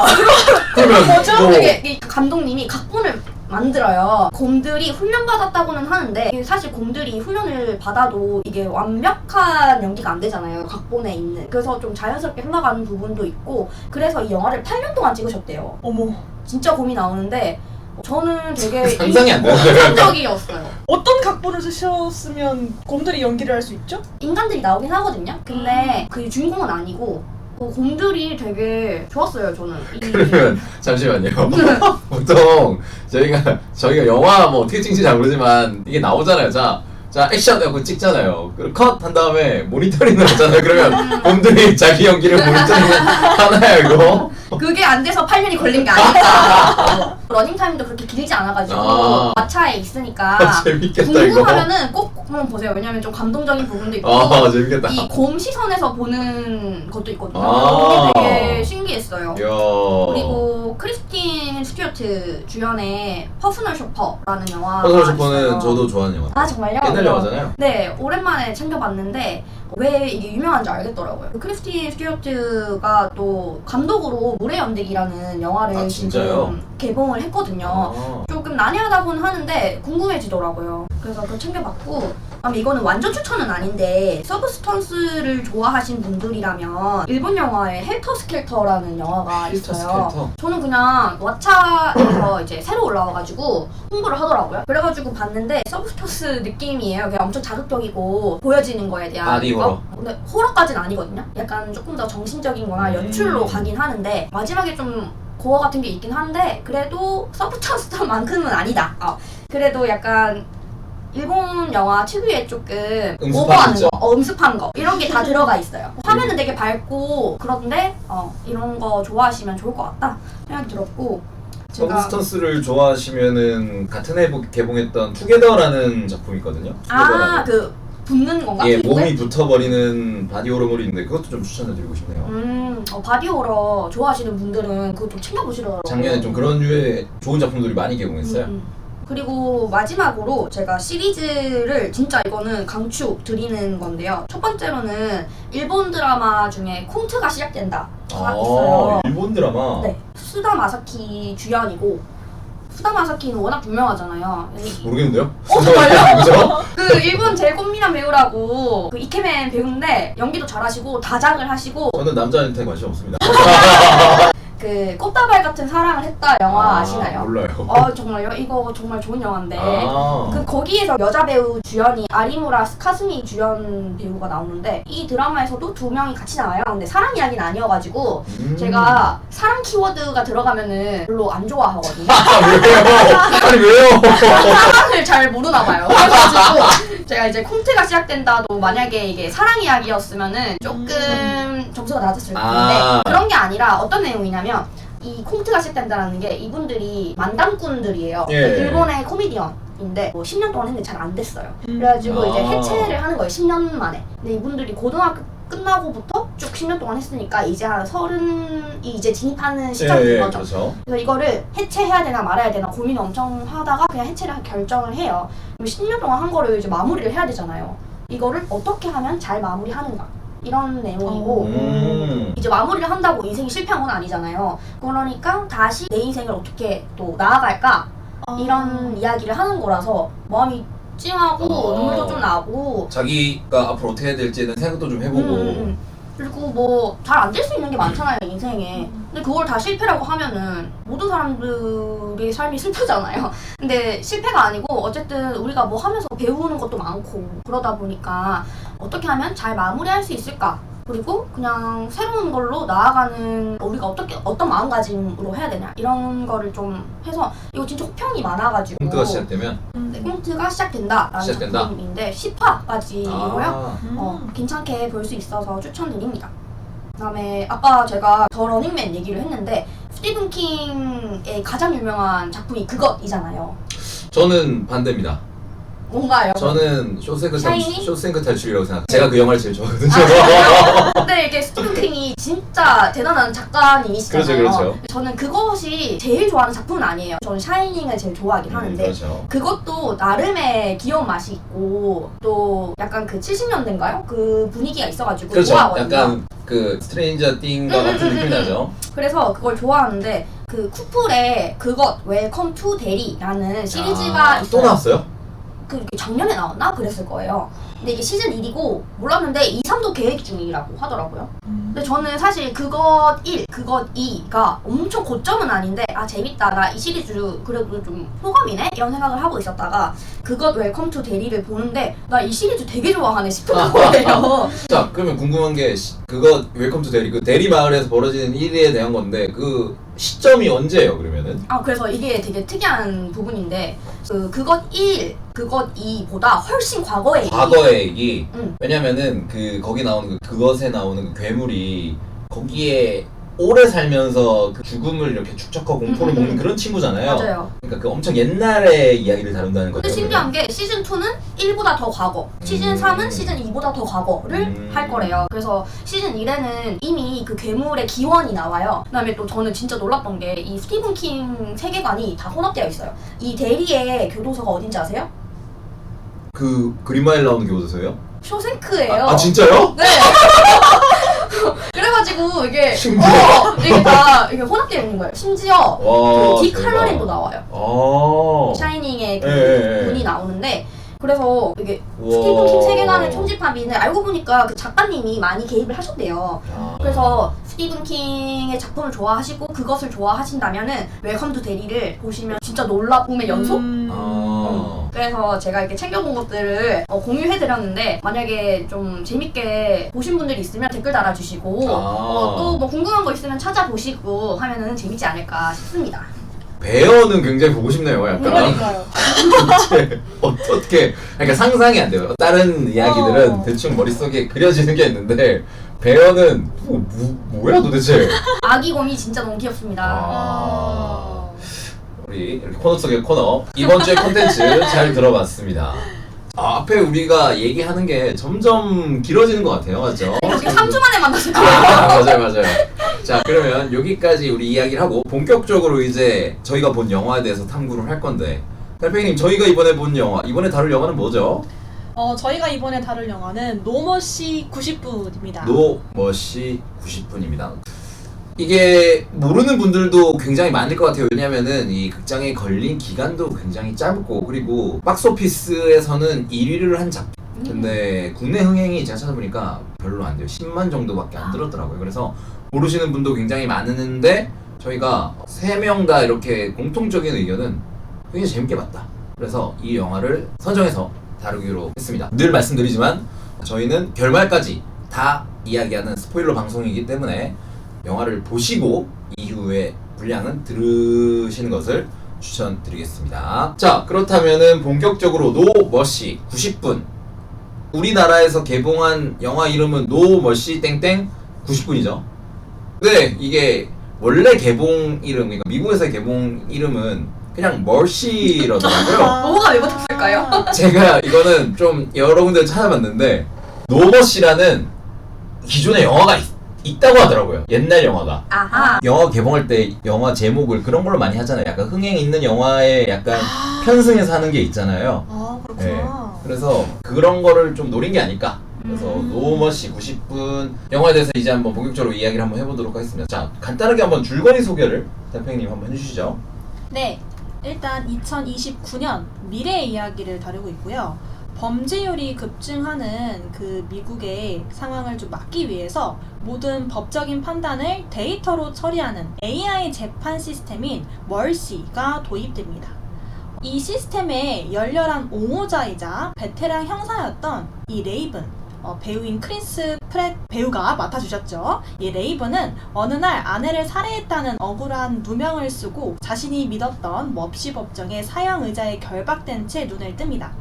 그러면 뭐죠? 이게 감독님이 각본을 만들어요. 곰들이 훈련받았다고는 하는데 사실 곰들이 훈련을 받아도 이게 완벽한 연기가 안 되잖아요. 각본에 있는. 그래서 좀 자연스럽게 흘러가는 부분도 있고 그래서 이 영화를 8년 동안 찍으셨대요. 어머. 진짜 곰이 나오는데 저는 되게 상상이 안 돼요. 인상적이었어요. 어떤 각본을 쓰셨으면 곰들이 연기를 할 수 있죠? 인간들이 나오긴 하거든요. 근데 그 주인공은 아니고 곰들이 되게 좋았어요. 저는. 그러면 잠시만요. 보통 저희가 영화 뭐 어떻게 찍는지 잘 모르지만 이게 나오잖아요. 자 액션 하고 찍잖아요. 컷 한 다음에 모니터링을 하잖아요. 그러면 곰들이 자기 연기를 모니터링 하나요 이거? 그게 안 돼서 8년이 걸린 게 아닐까. 러닝타임도 그렇게 길지 않아가지고 마차에 있으니까 재밌겠다 궁금하면은 꼭 한번 보세요. 왜냐면 좀 감동적인 부분도 있고 재밌겠다. 이 곰 시선에서 보는 것도 있거든요. 그게 되게 신기했어요. 이야. 그리고 크리스틴 스튜어트 주연의 퍼스널 쇼퍼라는 영화가 퍼스널 쇼퍼는 있어요. 저도 좋아하는 영화. 아 정말요? 옛날 영화잖아요. 네, 오랜만에 챙겨봤는데 왜 이게 유명한지 알겠더라고요. 크리스틴 스튜어트가 또 감독으로 물의 연대기라는 영화를 지금 개봉을 했거든요. 조금 난해하다고는 하는데 궁금해지더라고요. 그래서 그걸 챙겨봤고 이거는 완전 추천은 아닌데 서브스턴스를 좋아하신 분들이라면 일본 영화에 헬터스켈터라는 영화가 있어요. 저는 그냥 왓챠에서 이제 새로 올라와가지고 홍보를 하더라고요. 그래가지고 봤는데 서브스턴스 느낌이에요. 그냥 엄청 자극적이고 보여지는 거에 대한 바디 호러. 근데 호러까지는 아니거든요. 약간 조금 더 정신적인 거나 연출로 가긴 하는데 마지막에 좀 고어 같은 게 있긴 한데 그래도 서브스턴스만큼은 아니다. 그래도 약간 일본 영화 특유의 조금 오버하는 거, 음습한 거 이런 게 다 들어가 있어요. 화면은 되게 밝고 그런데 이런 거 좋아하시면 좋을 것 같다 생각이 들었고 서브스턴스를 좋아하시면은 같은 해 개봉했던 투게더라는 작품이 있거든요. 그 붙는 건가? 예, 몸이 붙어버리는 바디 호러물이 있는데 그것도 좀 추천해드리고 싶네요. 바디 호러 좋아하시는 분들은 그거 좀 챙겨보시더라고요. 작년에 좀 그런 류의 좋은 작품들이 많이 개봉했어요. 그리고 마지막으로 제가 시리즈를 진짜 이거는 강추 드리는 건데요. 첫 번째로는 일본 드라마 중에 콩트가 시작된다가 있어요. 일본 드라마? 네. 수다 마사키 주연이고 수다 마사키는 워낙 유명하잖아요. 모르겠는데요? 정말요? 누구죠? 그 일본 제일 꽃미남 배우라고 그 이케맨 배우인데 연기도 잘하시고 다작을 하시고 저는 남자한테 관심 없습니다. 그 꽃다발 같은 사랑을 했다 영화 아시나요? 몰라요. 정말요? 이거 정말 좋은 영화인데 아. 그 거기에서 여자 배우 주연이 아리무라 카즈미 주연 배우가 나오는데 이 드라마에서도 두 명이 같이 나와요. 근데 사랑 이야기는 아니어가지고 제가 사랑 키워드가 들어가면은 별로 안 좋아하거든요. 왜요? 아니 왜요? 사랑을 잘 모르나 봐요. 그래가지고 제가 이제 콩트가 시작된다도 만약에 이게 사랑 이야기였으면은 조금 점수가 낮았을 텐데 그런 게 아니라 어떤 내용이냐면 이 콩트가 시작된다는 게 이분들이 만담꾼들이에요. 일본의 코미디언인데 10년 동안 했는데 잘 안 됐어요. 그래가지고 이제 해체를 하는 거예요. 10년 만에. 근데 이분들이 고등학교 끝나고부터 쭉 10년 동안 했으니까 이제 한 30이 이제 진입하는 시점인 거죠. 그렇죠. 그래서 이거를 해체해야 되나 말아야 되나 고민을 엄청 하다가 그냥 해체를 결정을 해요. 10년 동안 한 거를 이제 마무리를 해야 되잖아요. 이거를 어떻게 하면 잘 마무리하는가 이런 내용이고 이제 마무리를 한다고 인생이 실패한 건 아니잖아요. 그러니까 다시 내 인생을 어떻게 또 나아갈까 이런 이야기를 하는 거라서 마음이 찡하고 눈물도 좀 나고 자기가 앞으로 어떻게 해야 될지는 생각도 좀 해보고 그리고 뭐 잘 안 될 수 있는 게 많잖아요 인생에. 근데 그걸 다 실패라고 하면은 모든 사람들의 삶이 슬프잖아요. 근데 실패가 아니고 어쨌든 우리가 뭐 하면서 배우는 것도 많고 그러다 보니까 어떻게 하면 잘 마무리할 수 있을까? 그리고 그냥 새로운 걸로 나아가는 우리가 어떤 마음가짐으로 해야 되냐 이런 거를 좀 해서 이거 진짜 호평이 많아가지고 꽁트가 시작되면 네, 꽁트가 시작된다라는 시작된다. 작품인데 10화까지고요. 아, 괜찮게 볼 수 있어서 추천드립니다. 그다음에 아까 제가 더 러닝맨 얘기를 했는데 스티븐 킹의 가장 유명한 작품이 그것이잖아요. 저는 반대입니다. 뭔가요? 저는 샤이니? 쇼생크 탈출이라고 생각. 제가 그 영화를 제일 좋아하거든요. 근데 이게 스티븐 킹이 진짜 대단한 작가님이시잖아요. 그렇죠. 저는 그것이 제일 좋아하는 작품은 아니에요. 저는 샤이닝을 제일 좋아하긴 하는데 그렇죠. 그것도 나름의 귀여운 맛이 있고 또 약간 그 70년대인가요? 그 분위기가 있어가지고 그렇죠. 좋아하거든요. 약간 그 스트레인저 띵과 같은 느낌이 나죠. 그래서 그걸 좋아하는데 그 쿠플의 그것 웰컴 투 대리라는 시리즈가 있어요. 또 나왔어요? 그 작년에 나왔나? 그랬을 거예요. 근데 이게 시즌 1이고 몰랐는데 2, 3도 계획 중이라고 하더라고요. 근데 저는 사실 그것 1, 그것 2가 엄청 고점은 아닌데 아 재밌다. 나 이 시리즈 그래도 좀 호감이네? 이런 생각을 하고 있었다가 그것 웰컴 투 대리를 보는데 나 이 시리즈 되게 좋아하네 싶은 거예요. 자, 그러면 궁금한 게 그거 웰컴 투 대리 그 대리 마을에서 벌어지는 일에 대한 건데 그 시점이 언제예요, 그러면은? 아 그래서 이게 되게 특이한 부분인데 그것 1, 그것 2보다 훨씬 과거의 과거의 얘기. 응. 왜냐면은 그 거기 나오는 그것에 나오는 그 괴물이 거기에 오래 살면서 그 죽음을 이렇게 축적하고 공포를 먹는 그런 친구잖아요. 맞아요. 그러니까 그 엄청 옛날의 이야기를 다룬다는 거죠. 근데 신기한 게 시즌 2는 1보다 더 과거, 시즌 3은 시즌 2보다 더 과거를 할 거래요. 그래서 시즌 1에는 이미 그 괴물의 기원이 나와요. 그다음에 또 저는 진짜 놀랐던 게 이 스티븐 킹 세계관이 다 혼합되어 있어요. 이 대리의 교도소가 어딘지 아세요? 그 그린마일 나오는 교도소예요? 쇼생크예요. 아 진짜요? 네. 그래가지고 심지어. 이게 다 이게 혼합되어 있는 거예요. 심지어 와, 그딕 대박. 할러린도 나와요. 아. 샤이닝의 그 예, 예. 분이 나오는데 그래서 이게 우와. 스티븐 킹 세계관을 총집합인을 알고 보니까 그 작가님이 많이 개입을 하셨대요. 아. 그래서 스티븐 킹의 작품을 좋아하시고 그것을 좋아하신다면은 웰컴 투 대리를 보시면 진짜 놀라움의 연속? 아. 그래서 제가 이렇게 챙겨본 것들을 공유해드렸는데 만약에 좀 재밌게 보신 분들이 있으면 댓글 달아주시고 또 뭐 궁금한 거 있으면 찾아보시고 하면은 재밌지 않을까 싶습니다. 베어는 굉장히 보고 싶네요, 약간. 그러니까요. 도대체 어떻게 그러니까 상상이 안 돼요. 다른 이야기들은 대충 머릿속에 그려지는 게 있는데 베어는 뭐야 도대체. 아기곰이 진짜 너무 귀엽습니다. 아. 우리 이렇게 코너 속의 코너 이번 주의 콘텐츠 잘 들어봤습니다. 앞에 우리가 얘기하는 게 점점 길어지는 것 같아요, 맞죠? 우리 3주 만에 만나서 맞아요. 자, 그러면 여기까지 우리 이야기를 하고 본격적으로 이제 저희가 본 영화에 대해서 탐구를 할 건데 달팽이님, 저희가 이번에 본 영화, 이번에 다룰 영화는 뭐죠? 저희가 이번에 다룰 영화는 노머시 90분입니다. 노머시 90분입니다. 이게 모르는 분들도 굉장히 많을 것 같아요. 왜냐면은 이 극장에 걸린 기간도 굉장히 짧고 그리고 박스오피스에서는 1위를 한 작품. 근데 국내 흥행이 제가 찾아보니까 별로 안 돼요. 10만 정도밖에 안 들었더라고요. 그래서 모르시는 분도 굉장히 많은데 저희가 3명 다 이렇게 공통적인 의견은 굉장히 재밌게 봤다. 그래서 이 영화를 선정해서 다루기로 했습니다. 늘 말씀드리지만 저희는 결말까지 다 이야기하는 스포일러 방송이기 때문에 영화를 보시고 이후에 분량은 들으시는 것을 추천드리겠습니다. 자, 그렇다면은 본격적으로 노머시 90분. 우리나라에서 개봉한 영화 이름은 노머시 땡땡 90분이죠. 근데 이게 원래 개봉 이름, 그러니까 미국에서의 개봉 이름은 그냥 머시라더라고요. 뭐가 왜 못했을까요? 제가 이거는 좀 여러 군데 찾아봤는데 노머시라는 기존의 영화가 있다고 하더라고요. 옛날 영화가. 아하. 영화 개봉할 때 영화 제목을 그런 걸로 많이 하잖아요. 약간 흥행 있는 영화에 약간 편승해서 하는 게 있잖아요. 아, 그렇구나. 그래서 그런 거를 좀 노린 게 아닐까. 그래서 노머시 90분 영화에 대해서 이제 한번 본격적으로 이야기를 한번 해보도록 하겠습니다. 자, 간단하게 한번 줄거리 소개를 달팽이님 한번 해주시죠. 네, 일단 2029년 미래의 이야기를 다루고 있고요. 범죄율이 급증하는 그 미국의 상황을 좀 막기 위해서 모든 법적인 판단을 데이터로 처리하는 AI 재판 시스템인 멀시가 도입됩니다. 이 시스템의 열렬한 옹호자이자 베테랑 형사였던 이 레이븐, 배우인 크리스 프렛 배우가 맡아주셨죠. 이 레이븐은 어느 날 아내를 살해했다는 억울한 누명을 쓰고 자신이 믿었던 멉시 법정의 사형 의자에 결박된 채 눈을 뜹니다.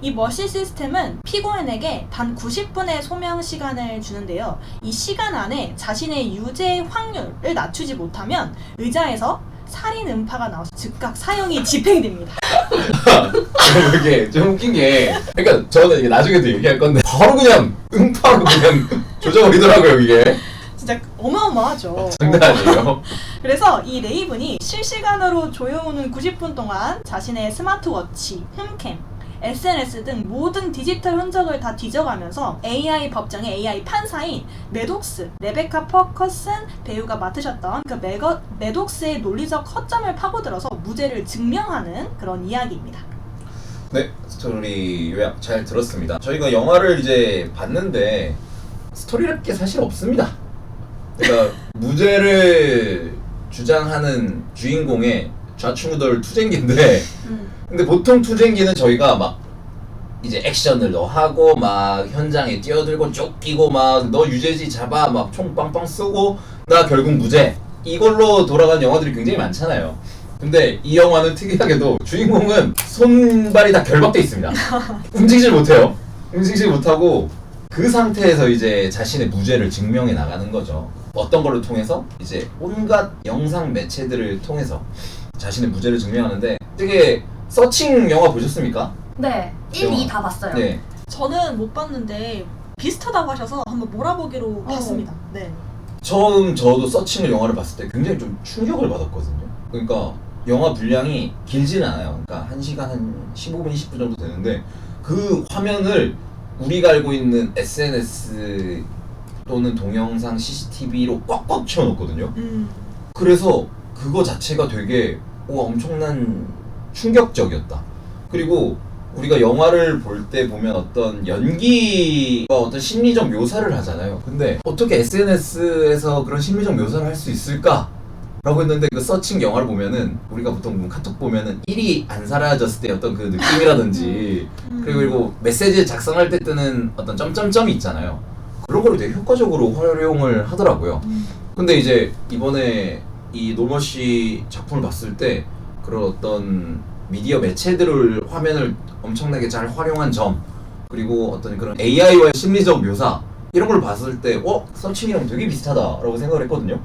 이 머시 시스템은 피고인에게 단 90분의 소명 시간을 주는데요. 이 시간 안에 자신의 유죄 확률을 낮추지 못하면 의자에서 살인 음파가 나와서 즉각 사형이 집행됩니다. 이게 좀 웃긴 게, 그러니까 저는 이게 나중에도 얘기할 건데 바로 그냥 음파로 그냥 조져버리더라고요 이게. 진짜 어마어마하죠. 장난 아니에요. 그래서 이 레이븐이 실시간으로 조여오는 90분 동안 자신의 스마트워치, 홈캠, SNS 등 모든 디지털 흔적을 다 뒤져가면서 AI 법정의 AI 판사인 매독스, 레베카 퍼커슨 배우가 맡으셨던 그 매독스의 논리적 허점을 파고들어서 무죄를 증명하는 그런 이야기입니다. 네, 스토리 요약 잘 들었습니다. 저희가 영화를 이제 봤는데 스토리랄 게 사실 없습니다. 그러니까 무죄를 주장하는 주인공의 좌충우돌 투쟁기인데 근데 보통 투쟁기는 저희가 막 이제 액션을 너 하고 막 현장에 뛰어들고 쫓기고 막 너 유죄지 잡아 막 총 빵빵 쏘고 나 결국 무죄 이걸로 돌아가는 영화들이 굉장히 많잖아요. 근데 이 영화는 특이하게도 주인공은 손발이 다 결박돼 있습니다. 움직이질 못해요. 움직이질 못하고 그 상태에서 이제 자신의 무죄를 증명해 나가는 거죠. 어떤 걸로 통해서? 이제 온갖 영상 매체들을 통해서 자신의 무죄를 증명하는데 되게 서칭 영화 보셨습니까? 네, 1, 2 다 봤어요. 네. 저는 못 봤는데 비슷하다고 하셔서 한번 몰아보기로 봤습니다. 네. 저도 서칭을 영화를 봤을 때 굉장히 좀 충격을 받았거든요. 그러니까 영화 분량이 길지는 않아요. 그러니까 1시간 한 15분, 20분 정도 되는데 그 화면을 우리가 알고 있는 SNS 또는 동영상 CCTV로 꽉꽉 채워놓거든요. 그래서 그거 자체가 되게 엄청난 충격적이었다. 그리고 우리가 영화를 볼 때 보면 어떤 연기와 어떤 심리적 묘사를 하잖아요. 근데 어떻게 SNS에서 그런 심리적 묘사를 할 수 있을까? 라고 했는데 그 서칭 영화를 보면은 우리가 보통 카톡 보면은 일이 안 사라졌을 때 어떤 그 느낌이라든지 그리고 메시지 작성할 때 뜨는 어떤 점점점이 있잖아요. 그런 걸 되게 효과적으로 활용을 하더라고요. 근데 이제 이번에 이 노머시 작품을 봤을 때 그런 어떤 미디어 매체들을 화면을 엄청나게 잘 활용한 점 그리고 어떤 그런 AI와의 심리적 묘사 이런 걸 봤을 때 서칭이랑 되게 비슷하다라고 생각을 했거든요.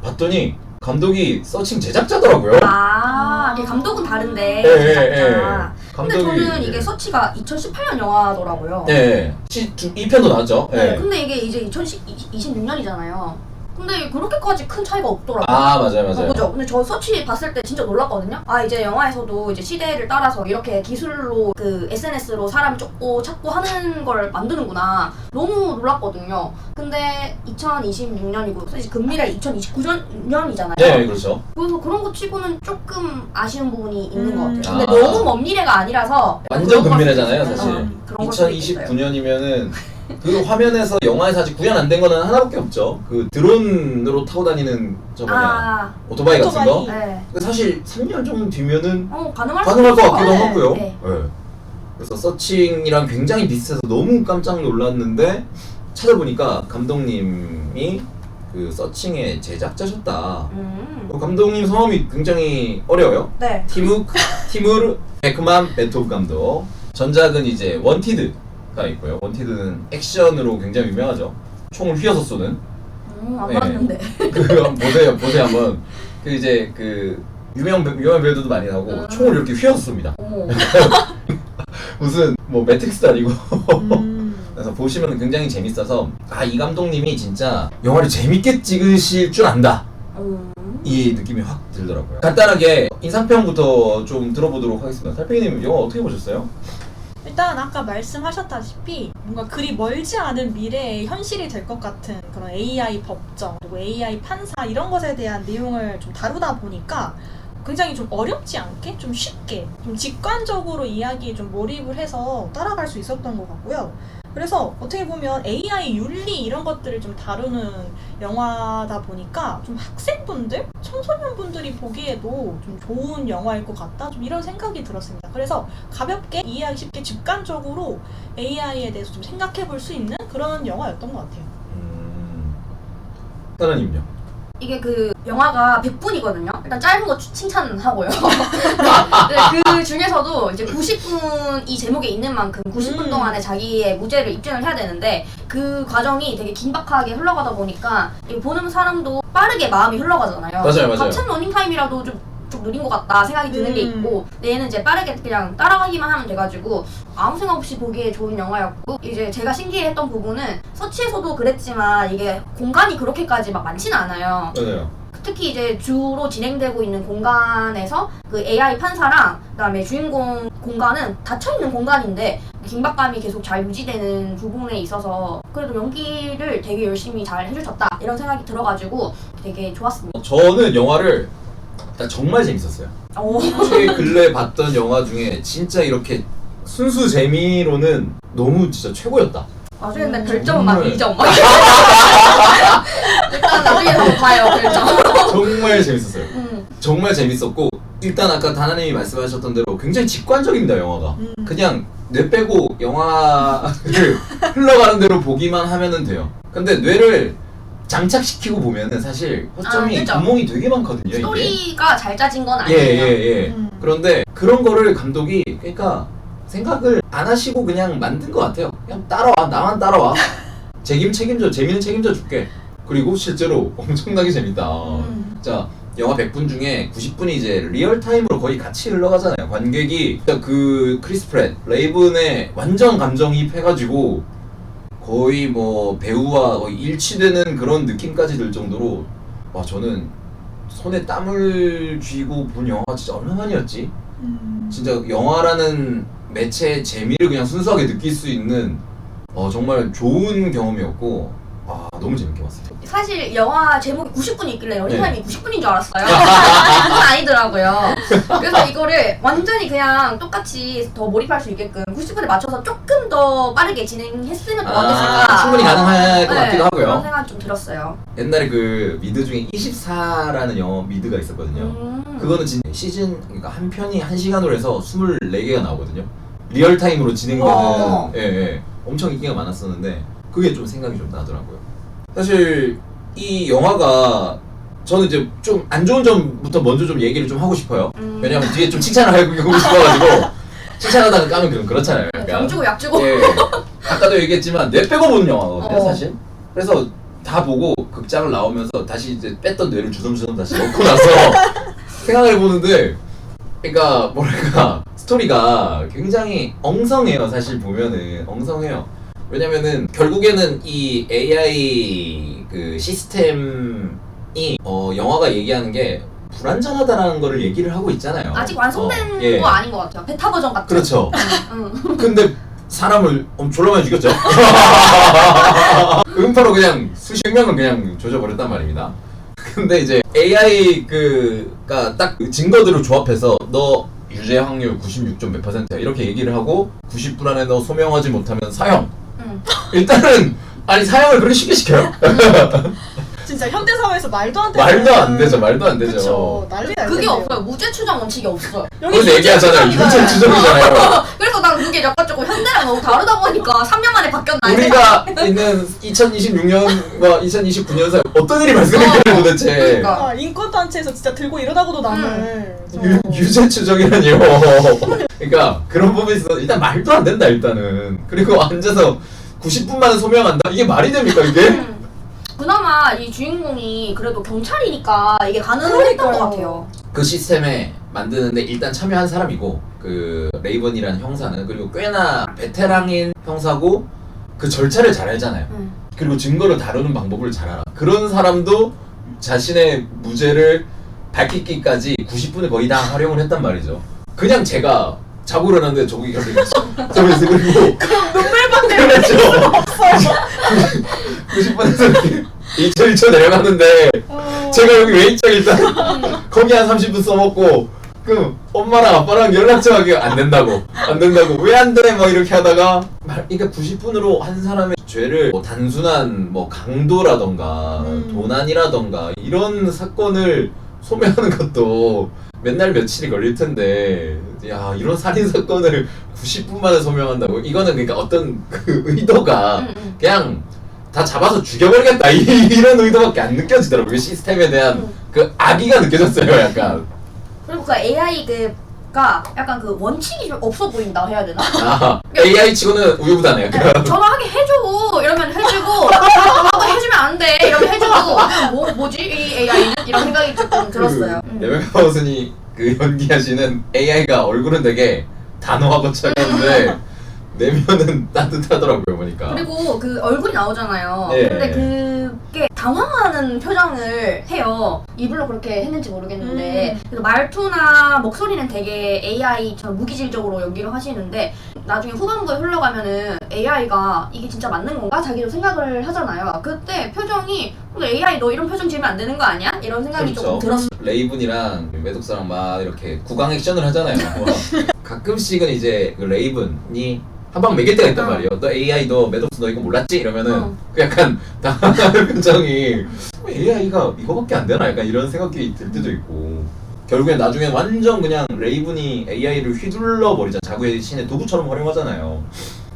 봤더니 감독이 서칭 제작자더라고요. 이게 감독은 다른데 예, 제작자. 근데 감독이, 저는 이게 서치가 2018년 영화더라고요. 네, 2편도 나왔죠. 네, 근데 이게 이제 2026년이잖아요. 근데 그렇게까지 큰 차이가 없더라고요. 맞아요. 그죠? 근데 저 서치 봤을 때 진짜 놀랐거든요. 이제 영화에서도 이제 시대를 따라서 이렇게 기술로 그 SNS로 사람 찾고 하는 걸 만드는구나. 너무 놀랐거든요. 근데 2026년이고 사실 금미래 2029년이잖아요. 네, 그렇죠. 그래서 그런 거 치고는 조금 아쉬운 부분이 있는 것 같아요. 근데 아. 너무 먼 미래가 아니라서 완전 그런 금미래잖아요, 걸 사실. 그런 걸 수도 있겠어요. 2029년이면은 그 화면에서 영화에서 아직 구현 안 된 거는 하나밖에 없죠. 그 드론으로 타고 다니는 오토바이 같은 거. 네. 사실 3년 정도 뒤면은 가능할 것 같기도 네. 하고요. 네. 네. 그래서 서칭이랑 굉장히 비슷해서 너무 깜짝 놀랐는데 찾아보니까 감독님이 그 서칭의 제작자셨다. 감독님 성함이 굉장히 어려워요. 네. 티무르 베크만 베토브 감독. 전작은 이제 원티드가 있고요. 원티드는 액션으로 굉장히 유명하죠. 총을 휘어서 쏘는. 안 네. 봤는데. 그거 보세요 한번. 그 이제 그 유명한 배우들도 많이 나오고 총을 이렇게 휘어서 쏩니다. 어머. 무슨 뭐 매트릭스도 아니고. 그래서 보시면 굉장히 재밌어서 이 감독님이 진짜 영화를 재밌게 찍으실 줄 안다. 이 느낌이 확 들더라고요. 간단하게 인상평부터 좀 들어보도록 하겠습니다. 달팽이님 영화 어떻게 보셨어요? 일단 아까 말씀하셨다시피 뭔가 그리 멀지 않은 미래에 현실이 될 것 같은 그런 AI 법정 그리고 AI 판사 이런 것에 대한 내용을 좀 다루다 보니까 굉장히 좀 어렵지 않게 좀 쉽게 좀 직관적으로 이야기에 좀 몰입을 해서 따라갈 수 있었던 것 같고요. 그래서 어떻게 보면 AI 윤리 이런 것들을 좀 다루는 영화다 보니까 좀 학생분들, 청소년분들이 보기에도 좀 좋은 영화일 것 같다, 좀 이런 생각이 들었습니다. 그래서 가볍게 이해하기 쉽게 직관적으로 AI에 대해서 좀 생각해 볼 수 있는 그런 영화였던 것 같아요. 따라님요? 이게 그 영화가 100분이거든요. 일단 짧은 거 칭찬하고요. 네, 그 중에서도 이제 90분 이 제목에 있는 만큼 90분 동안에 자기의 무죄를 입증을 해야 되는데 그 과정이 되게 긴박하게 흘러가다 보니까 이거 보는 사람도 빠르게 마음이 흘러가잖아요. 맞아요. 같은 러닝타임이라도 좀 느린 것 같다 생각이 드는 게 있고, 근데 얘는 이제 빠르게 그냥 따라가기만 하면 돼가지고 아무 생각 없이 보기에 좋은 영화였고, 이제 제가 신기했던 부분은 서치에서도 그랬지만 이게 공간이 그렇게까지 막 많지는 않아요. 맞아요. 특히 이제 주로 진행되고 있는 공간에서 그 AI 판사랑 그다음에 주인공 공간은 닫혀있는 공간인데 긴박감이 계속 잘 유지되는 부분에 있어서 그래도 연기를 되게 열심히 잘 해주셨다 이런 생각이 들어가지고 되게 좋았습니다. 저는 영화를 정말 재밌었어요. 최근래 봤던 영화 중에 진짜 이렇게 순수 재미로는 너무 진짜 최고였다. 나중에 근데 별점은 막 정말. 2점 막 일단 나중에 한번 봐요 별점. 정말 재밌었어요. 정말 재밌었고, 일단 아까 다나님이 말씀하셨던 대로 굉장히 직관적입니다, 영화가. 그냥 뇌 빼고 영화를 흘러가는 대로 보기만 하면은 돼요. 근데 뇌를 장착시키고 보면은 사실 허점이 그쵸. 구멍이 되게 많거든요. 이게. 스토리가 잘 짜진 건 아니에요. 예. 그런데 그런 거를 감독이 그러니까 생각을 안 하시고 그냥 만든 것 같아요. 그냥 따라와, 나만 따라와. 책임져, 재미는 책임져 줄게. 그리고 실제로 엄청나게 재밌다. 자, 영화 100분 중에 90분이 이제 리얼타임으로 거의 같이 흘러가잖아요. 관객이 그 크리스 프렛, 레이븐의 완전 감정이입해가지고 거의 뭐 배우와 거의 일치되는 그런 느낌까지 들 정도로, 와, 저는 손에 땀을 쥐고 본 영화가 진짜 얼마만이었지? 진짜 영화라는 매체의 재미를 그냥 순수하게 느낄 수 있는 정말 좋은 경험이었고, 너무 재밌게 봤어요. 사실 영화 제목이 90분이 있길래 러닝타임이 90분인 줄 알았어요. 그건 아니더라고요. 그래서 이거를 완전히 그냥 똑같이 더 몰입할 수 있게끔 90분에 맞춰서 조금 더 빠르게 진행했으면 더 어땠을까. 충분히 가능할 것 같기도 하고요. 그런 생각이 좀 들었어요. 옛날에 그 미드 중에 24라는 영화 미드가 있었거든요. 그거는 시즌, 그러니까 한 편이 1시간으로 해서 24개가 나오거든요. 리얼타임으로 진행되는, 예. 엄청 인기가 많았었는데 그게 좀 생각이 좀 나더라고요. 사실 이 영화가 저는 이제 좀 안 좋은 점부터 먼저 좀 얘기를 좀 하고 싶어요. 왜냐면 뒤에 좀 칭찬을 하고 싶어가지고 칭찬하다가 까면 그럼 그렇잖아요. 병 주고 약 주고. 예. 아까도 얘기했지만 뇌 빼고 보는 영화거든요, 사실. 그래서 다 보고 극장을 나오면서 다시 이제 뺐던 뇌를 주섬주섬 다시 넣고 나서 생각을 해보는데, 그러니까 뭐랄까 스토리가 굉장히 엉성해요. 사실 보면은 엉성해요. 왜냐면은 결국에는 이 AI 그 시스템이 영화가 얘기하는 게 불완전하다라는 거를 얘기를 하고 있잖아요. 아직 완성된 예. 거 아닌 것 같아요. 베타 버전 같은. 그렇죠. 근데 사람을 졸라 많이 죽였죠. 음파로 그냥 수십 명을 그냥 조져버렸단 말입니다. 근데 이제 AI 그가 딱 증거들을 조합해서 너 유죄 확률 96점 몇 %야 이렇게 얘기를 하고 90분 안에 너 소명하지 못하면 사형. 일단은 아니 사형을 그렇게 쉽게 시켜요? 진짜 현대 사회에서 말도 안 되는. 말도 안 되죠. 말도 안 되죠. 그쵸. 난리 날 그게 텐데요. 없어요. 무죄 추정 원칙이 없어요. 그래서 얘기하잖아요. 유죄 추정이잖아요. 그래서 난 그게 약간 조금 현대랑 너무 다르다 보니까 3년 만에 바뀌었나. 우리가 있는 2026년과 2029년 사이 어떤 일이 발생했길래 도대체. 그러니까. 인권단체에서 진짜 들고 일어나고도 남을. 유죄 추정이라니요. 그러니까 그런 부분에 있어서 일단 말도 안 된다 일단은. 그리고 앉아서 90분 만에 소명한다? 이게 말이 됩니까 이게? 그나마 이 주인공이 그래도 경찰이니까 이게 가능했던 것 같아요. 그 시스템에 만드는데 일단 참여한 사람이고, 그 레이번이라는 형사는 그리고 꽤나 베테랑인 형사고 그 절차를 잘 알잖아요. 그리고 증거를 다루는 방법을 잘 알아. 그런 사람도 자신의 무죄를 밝히기까지 90분을 거의 다 활용을 했단 말이죠. 그냥 제가 자고 일어났는데 저기 이렇게 있어. 그리고 눈물밖에 그렇죠. 90분에서 이렇게 1초 내려가는데 제가 여기 왜 있죠 일단 음. 거기 한 30분 써먹고 그 엄마랑 아빠랑 연락처가 안 된다고 왜 안 돼? 막 이렇게 하다가 그러니까 90분으로 한 사람의 죄를 뭐 단순한 뭐 강도라던가 도난이라던가 이런 사건을 소매하는 것도 맨날 며칠이 걸릴 텐데 야 이런 살인 사건을 90분 만에 소명한다고 이거는 그러니까 어떤 그 의도가 그냥 다 잡아서 죽여버리겠다 이런 의도밖에 안 느껴지더라고요. 시스템에 대한 그 악의가 느껴졌어요 약간. 그리고 그 AI가 약간 그 원칙이 좀 없어 보인다 해야 되나? 아, AI 치고는 우유부단해요. 전화하게 해줘 이러면 해주고 나도 해주면 안 돼 이러면 해주고 뭐지 이 AI는? 이런 생각이 조금 들었어요. 레베카 파우슨이 그 연기하시는 AI가 얼굴은 되게 단호하고 차가운데 내면은 따뜻하더라고요 보니까. 그리고 그 얼굴이 나오잖아요. 예. 근데 그게 당황하는 표정을 해요. 입으로 그렇게 했는지 모르겠는데 그래서 말투나 목소리는 되게 AI처럼 무기질적으로 연기를 하시는데 나중에 후반부에 흘러가면은 AI가 이게 진짜 맞는 건가? 자기도 생각을 하잖아요. 그때 표정이 AI 너 이런 표정 지으면 안 되는 거 아니야? 이런 생각이 조금 들었어요. 레이븐이랑 매독사랑 막 이렇게 구강 액션을 하잖아요. 가끔씩은 이제 그 레이븐이 한 방 매길 때가 있단 말이에요. 너 AI 너 매독스 너 이거 몰랐지? 이러면은 그 약간 당황하는 표정이 AI가 이거밖에 안 되나? 약간 이런 생각이 들 때도 있고 결국엔 나중에 완전 그냥 레이븐이 AI를 휘둘러 버리자. 자구의 신의 도구처럼 활용하잖아요.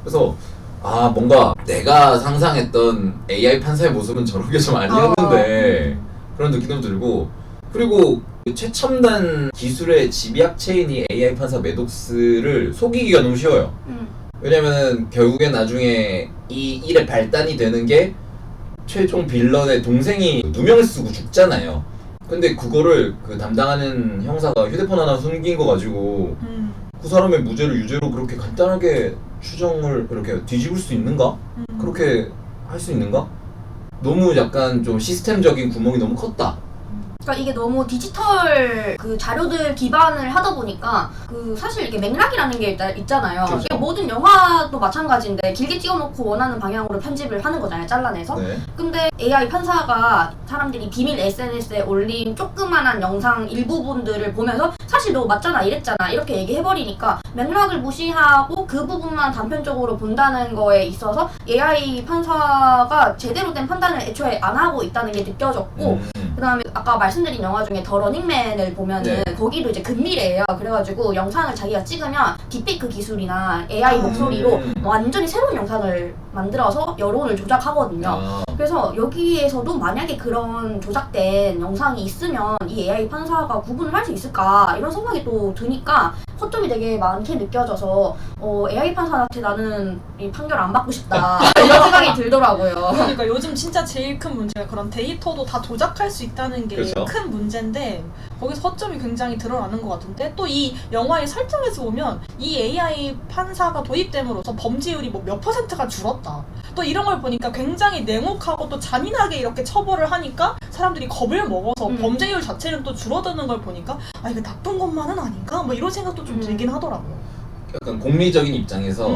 그래서 아 뭔가 내가 상상했던 AI 판사의 모습은 저런 게 좀 아니었는데 그런 느낌도 들고 그리고 최첨단 기술의 집약체인 이 AI 판사 매독스를 속이기가 너무 쉬워요. 왜냐면 결국엔 나중에 이 일의 발단이 되는 게 최종 빌런의 동생이 누명을 쓰고 죽잖아요. 근데 그거를 그 담당하는 형사가 휴대폰 하나 숨긴 거 가지고 그 사람의 무죄를 유죄로 그렇게 간단하게 추정을 이렇게 뒤집을 수 있는가? 그렇게 할 수 있는가? 너무 약간 좀 시스템적인 구멍이 너무 컸다. 그러니까 이게 너무 디지털 그 자료들 기반을 하다 보니까 그 사실 이렇게 맥락이라는 게 있잖아요. 그렇죠. 이게 모든 영화도 마찬가지인데 길게 찍어놓고 원하는 방향으로 편집을 하는 거잖아요. 잘라내서. 네. 근데 AI 판사가 사람들이 비밀 SNS에 올린 조그만한 영상 일부분들을 보면서 사실 너 맞잖아 이랬잖아 이렇게 얘기해버리니까 맥락을 무시하고 그 부분만 단편적으로 본다는 거에 있어서 AI 판사가 제대로 된 판단을 애초에 안 하고 있다는 게 느껴졌고 그 다음에 아까 말씀드린 영화 중에 더 러닝맨을 보면은 거기도 이제 근미래예요. 그래가지고 영상을 자기가 찍으면 딥페이크 기술이나 AI 목소리로 완전히 새로운 영상을 만들어서 여론을 조작하거든요. 그래서 여기에서도 만약에 그런 조작된 영상이 있으면 이 AI 판사가 구분을 할 수 있을까 이런 생각이 또 드니까 허점이 되게 많게 느껴져서 AI 판사한테 나는 이 판결 안 받고 싶다 이런 생각이 들더라고요. 그러니까 요즘 진짜 제일 큰 문제가 그런 데이터도 다 조작할 수 있다는 게 큰 그렇죠. 문제인데 거기서 허점이 굉장히 드러나는 것 같은데 또 이 영화의 설정에서 보면 이 AI 판사가 도입됨으로써 범죄율이 뭐 몇 %가 줄었다. 또 이런 걸 보니까 굉장히 냉혹하고 또 잔인하게 이렇게 처벌을 하니까 사람들이 겁을 먹어서 범죄율 자체는 또 줄어드는 걸 보니까 아 이거 나쁜 것만은 아닌가? 뭐 이런 생각도 좀 들긴 하더라고요. 약간 공리적인 입장에서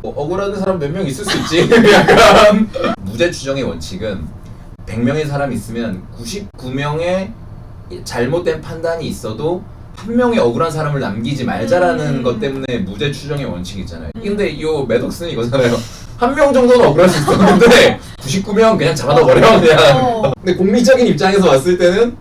뭐 억울한 사람 몇 명 있을 수 있지. 약간 무죄 추정의 원칙은 100명의 사람이 있으면 99명의 잘못된 판단이 있어도 한 명의 억울한 사람을 남기지 말자라는 것 때문에 무죄 추정의 원칙이 있잖아요. 근데 이 매독스는 이거잖아요. 한 명 정도는 억울할 수 있었는데 99명 그냥 잡아둬버려 그냥. 근데 공리적인 입장에서 봤을 때는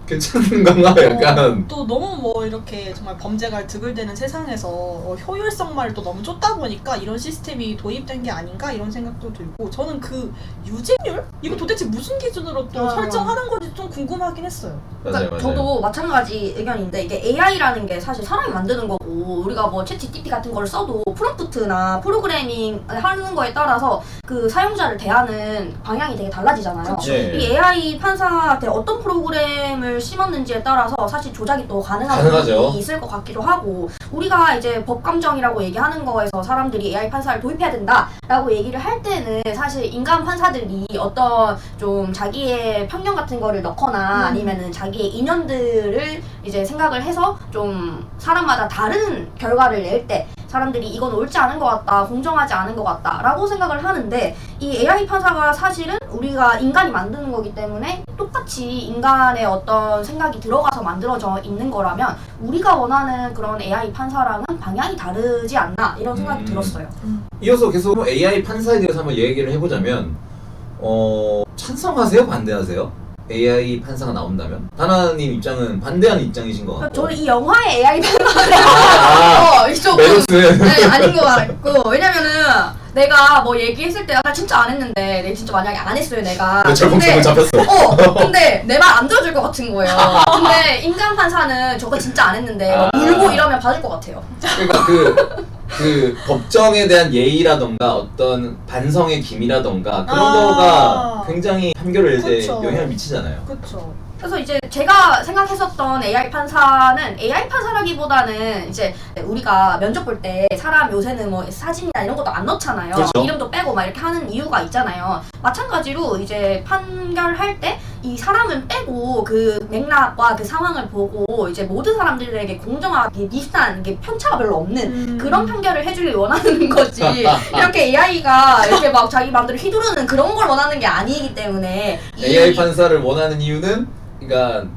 괜찮은 건가 약간. 또 너무 뭐 이렇게 정말 범죄가 드글대는 세상에서 효율성만을 또 너무 쫓다 보니까 이런 시스템이 도입된 게 아닌가 이런 생각도 들고 저는 그 유죄율? 이거 도대체 무슨 기준으로 또 설정하는 건지 좀 궁금하긴 했어요. 그러니까 저도 마찬가지 의견인데 이게 AI라는 게 사실 사람이 만드는 거고 우리가 뭐 챗GPT 같은 걸 써도 프롬프트나 프로그래밍 하는 거에 따라서 그 사용자를 대하는 방향이 되게 달라지잖아요. 네. 이 AI 판사한테 어떤 프로그램을 심었는지에 따라서 사실 조작이 또 가능한 가능하죠. 부분이 있을 것 같기도 하고 우리가 이제 법감정이라고 얘기하는 거에서 사람들이 AI 판사를 도입해야 된다라고 얘기를 할 때는 사실 인간 판사들이 어떤 좀 자기의 편견 같은 거를 넣거나 아니면은 자기의 인연들을 이제 생각을 해서 좀 사람마다 다른 결과를 낼 때 사람들이 이건 옳지 않은 것 같다, 공정하지 않은 것 같다 라고 생각을 하는데, 이 AI 판사가 사실은 우리가 인간이 만드는 거기 때문에 똑같이 인간의 어떤 생각이 들어가서 만들어져 있는 거라면 우리가 원하는 그런 AI 판사랑은 방향이 다르지 않나 이런 생각이 들었어요. 이어서 계속 AI 판사에 대해서 한번 얘기를 해보자면 찬성하세요? 반대하세요? AI 판사가 나온다면? 다나님 입장은 반대하는 입장이신 것 같고. 저는 이 영화의 AI 판사가 이쪽 메로스는 네, 아닌 것 같고, 왜냐면은 내가 뭐 얘기했을 때 나 진짜 안 했는데 내가 진짜 만약에 안 했어요 내가. 절봉적으로 잡혔어. 근데 내 말 안 들어줄 것 같은 거예요. 근데 인간 판사는 저거 진짜 안 했는데 막 울고 이러면 받을 것 같아요. 그러니까 그 법정에 대한 예의라던가 어떤 반성의 기미라던가 그런 거가 굉장히 판결에 이제 그쵸. 영향을 미치잖아요. 그렇죠. 그래서 이제 제가 생각했었던 AI 판사는 AI 판사라기보다는 이제 우리가 면접 볼 때 사람 요새는 뭐 사진이나 이런 것도 안 넣잖아요. 그렇죠. 이름도 빼고 막 이렇게 하는 이유가 있잖아요. 마찬가지로 이제 판결할 때 이 사람은 빼고 그 맥락과 그 상황을 보고 이제 모든 사람들에게 공정하게 비슷한 게 편차가 별로 없는 그런 판결을 해주길 원하는 거지. 이렇게 AI가 이렇게 막 자기 마음대로 휘두르는 그런 걸 원하는 게 아니기 때문에 AI 판사를 원하는 이유는 그러니까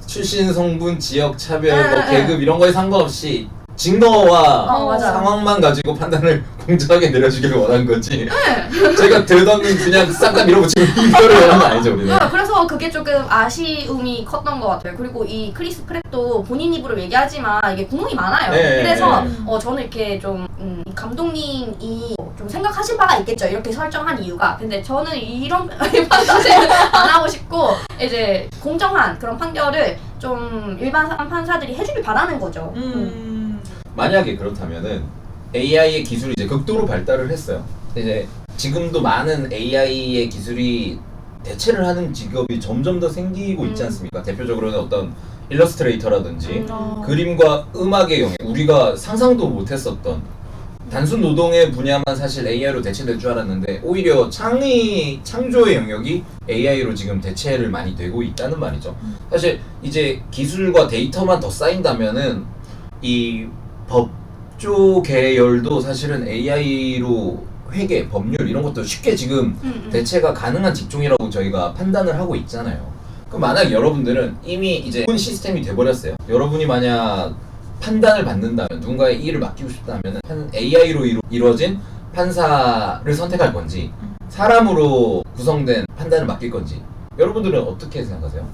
출신, 성분, 지역, 차별, 뭐 계급 이런 거에 상관없이 증거와 맞아. 상황만 가지고 판단을 공정하게 내려주기를 원하는 거지. 제가 들던 그냥 싹 다 밀어붙이고 이거를 원하는 건 아니죠 우리는. 그래서 그게 조금 아쉬움이 컸던 것 같아요. 그리고 이 크리스 프렛도 본인 입으로 얘기하지만 이게 구멍이 많아요. 네, 그래서 네. 저는 이렇게 좀 감독님이 좀 생각하신 바가 있겠죠. 이렇게 설정한 이유가. 근데 저는 이런 판사는 안 하고 싶고 이제 공정한 그런 판결을 좀 일반 판사들이 해주길 바라는 거죠. 만약에 그렇다면은 AI의 기술이 이제 극도로 발달을 했어요. 이제 지금도 많은 AI의 기술이 대체를 하는 직업이 점점 더 생기고 있지 않습니까? 대표적으로는 어떤 일러스트레이터라든지 그림과 음악의 영역, 우리가 상상도 못했었던 단순 노동의 분야만 사실 AI로 대체될 줄 알았는데 오히려 창조의 영역이 AI로 지금 대체를 많이 되고 있다는 말이죠. 사실 이제 기술과 데이터만 더 쌓인다면은 이 법조 계열도 사실은 AI로 회계, 법률 이런 것도 쉽게 지금 대체가 가능한 직종이라고 저희가 판단을 하고 있잖아요. 그럼 만약 여러분들은 이미 이제 좋은 시스템이 돼버렸어요. 여러분이 만약 판단을 받는다면, 누군가의 일을 맡기고 싶다면 AI로 이루어진 판사를 선택할 건지 사람으로 구성된 판단을 맡길 건지 여러분들은 어떻게 생각하세요?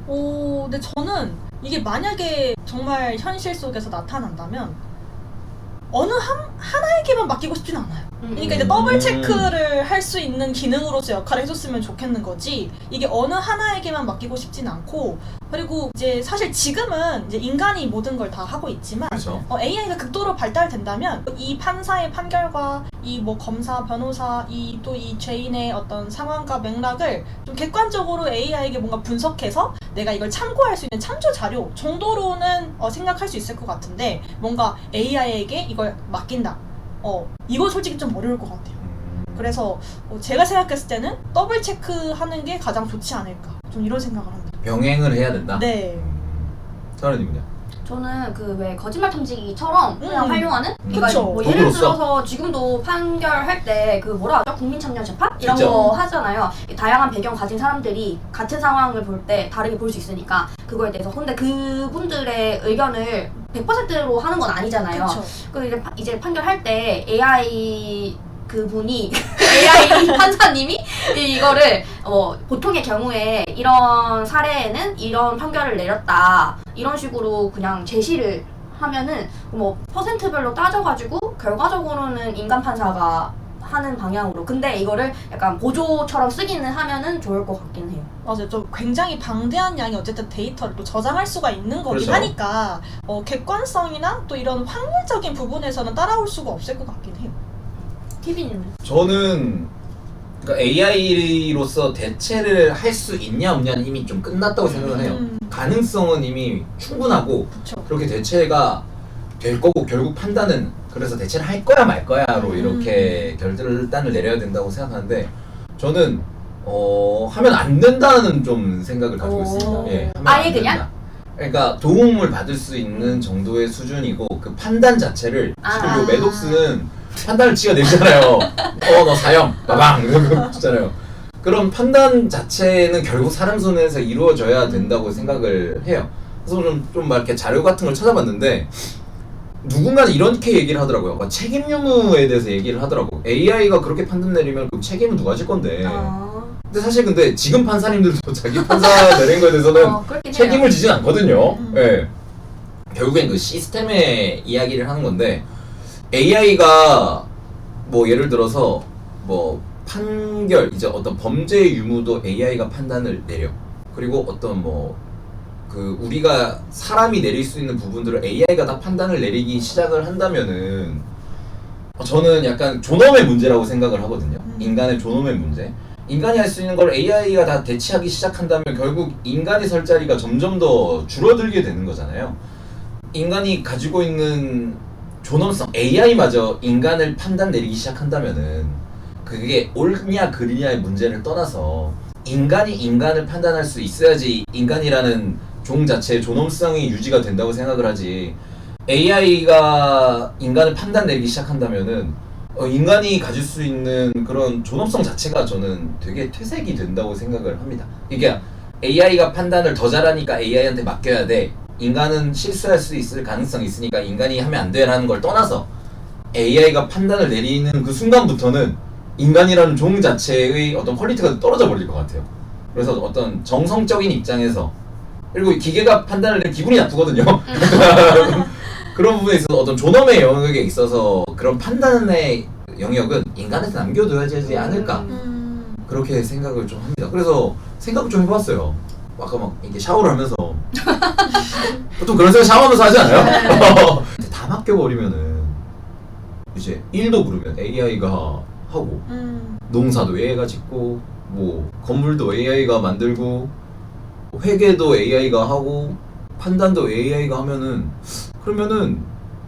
근데 저는 이게 만약에 정말 현실 속에서 나타난다면 어느 하나에게만 맡기고 싶진 않아요. 그러니까 이제 더블 체크를 할 수 있는 기능으로서 역할을 해줬으면 좋겠는 거지, 이게 어느 하나에게만 맡기고 싶진 않고, 그리고 이제 사실 지금은 이제 인간이 모든 걸 다 하고 있지만 그렇죠. AI가 극도로 발달된다면 이 판사의 판결과 이 뭐 검사, 변호사, 이 또 이 죄인의 어떤 상황과 맥락을 좀 객관적으로 AI에게 뭔가 분석해서 내가 이걸 참고할 수 있는 참조 자료 정도로는 생각할 수 있을 것 같은데, 뭔가 AI에게 이걸 맡긴다. 이건 솔직히 좀 어려울 것 같아요. 그래서 제가 생각했을 때는 더블 체크하는 게 가장 좋지 않을까, 좀 이런 생각을 합니다. 병행을 해야 된다? 네. 사라님은요? 저는 그 왜 거짓말 탐지기처럼 그냥 활용하는? 그러니까 그쵸. 뭐 예를 도구로서? 들어서 지금도 판결할 때 그 뭐라 하죠? 국민참여재판? 이런 그쵸. 거 하잖아요. 다양한 배경 가진 사람들이 같은 상황을 볼 때 다르게 볼 수 있으니까 그거에 대해서. 근데 그분들의 의견을 100%로 하는 건 아니잖아요. 그쵸. 그리고 이제 판결할 때 AI 그분이 AI 판사님이 이거를 보통의 경우에 이런 사례에는 이런 판결을 내렸다 이런 식으로 그냥 제시를 하면은 뭐 퍼센트별로 따져가지고 결과적으로는 인간 판사가 하는 방향으로. 근데 이거를 약간 보조처럼 쓰기는 하면은 좋을 것 같긴 해요. 맞아요. 좀 굉장히 방대한 양의 어쨌든 데이터를 또 저장할 수가 있는 거긴 그렇죠. 하니까 객관성이나 또 이런 확률적인 부분에서는 따라올 수가 없을 것 같긴 해요. TV는 저는 그러니까 AI로서 대체를 할 수 있냐 없냐는 이미 좀 끝났다고 생각을 해요. 가능성은 이미 충분하고 그쵸. 그렇게 대체가 될 거고, 결국 판단은 그래서 대체를 할 거야 말 거야로 이렇게 결단을 내려야 된다고 생각하는데, 저는 하면 안 된다는 좀 생각을 가지고 있습니다. 예, 하면 아예 안 그냥? 된다. 그러니까 도움을 받을 수 있는 정도의 수준이고 그 판단 자체를 지금 요 매독스는 판단을 지가 내잖아요. 너 사형 빠방 이러고 있잖아요. 그런 판단 자체는 결국 사람 손에서 이루어져야 된다고 생각을 해요. 그래서 좀 막 이렇게 자료 같은 걸 찾아봤는데 누군가는 이렇게 얘기를 하더라고요. 그러니까 책임 유무에 대해서 얘기를 하더라고. AI가 그렇게 판단 내리면 그 책임은 누가 질 건데. 근데 사실 근데 지금 판사님들도 자기 판사 내린 거에 대해서는 책임을 지진 않거든요. 예. 결국엔 그 시스템의 이야기를 하는 건데 AI가 뭐 예를 들어서 뭐 판결 이제 어떤 범죄 유무도 AI가 판단을 내려. 그리고 어떤 뭐 그 우리가 사람이 내릴 수 있는 부분들을 AI가 다 판단을 내리기 시작을 한다면은 저는 약간 존엄의 문제라고 생각을 하거든요. 인간의 존엄의 문제. 인간이 할 수 있는 걸 AI가 다 대체하기 시작한다면 결국 인간이 설 자리가 점점 더 줄어들게 되는 거잖아요. 인간이 가지고 있는 존엄성, AI마저 인간을 판단 내리기 시작한다면은 그게 옳냐 그르냐의 문제를 떠나서 인간이 인간을 판단할 수 있어야지 인간이라는 종 자체의 존엄성이 유지가 된다고 생각을 하지. AI가 인간을 판단 내리기 시작한다면은 인간이 가질 수 있는 그런 존엄성 자체가 저는 되게 퇴색이 된다고 생각을 합니다. 이게 AI가 판단을 더 잘하니까 AI한테 맡겨야 돼. 인간은 실수할 수 있을 가능성이 있으니까 인간이 하면 안 돼라는 걸 떠나서 AI가 판단을 내리는 그 순간부터는 인간이라는 종 자체의 어떤 퀄리티가 떨어져 버릴 것 같아요. 그래서 어떤 정성적인 입장에서 그리고 기계가 판단을 내면 기분이 나쁘거든요. 그런 부분에 있어서 어떤 존엄의 영역에 있어서 그런 판단의 영역은 인간한테 남겨둬야 되지 않을까 그렇게 생각을 좀 합니다. 그래서 생각을 좀 해봤어요. 아까 막 이렇게 샤워를 하면서 보통 그런 생각 샤워하면서 하지 않아요? 다 맡겨버리면은 이제 일도 부르면 AI가 하고 농사도 AI가 짓고 뭐 건물도 AI가 만들고 회계도 AI가 하고 판단도 AI가 하면은 그러면은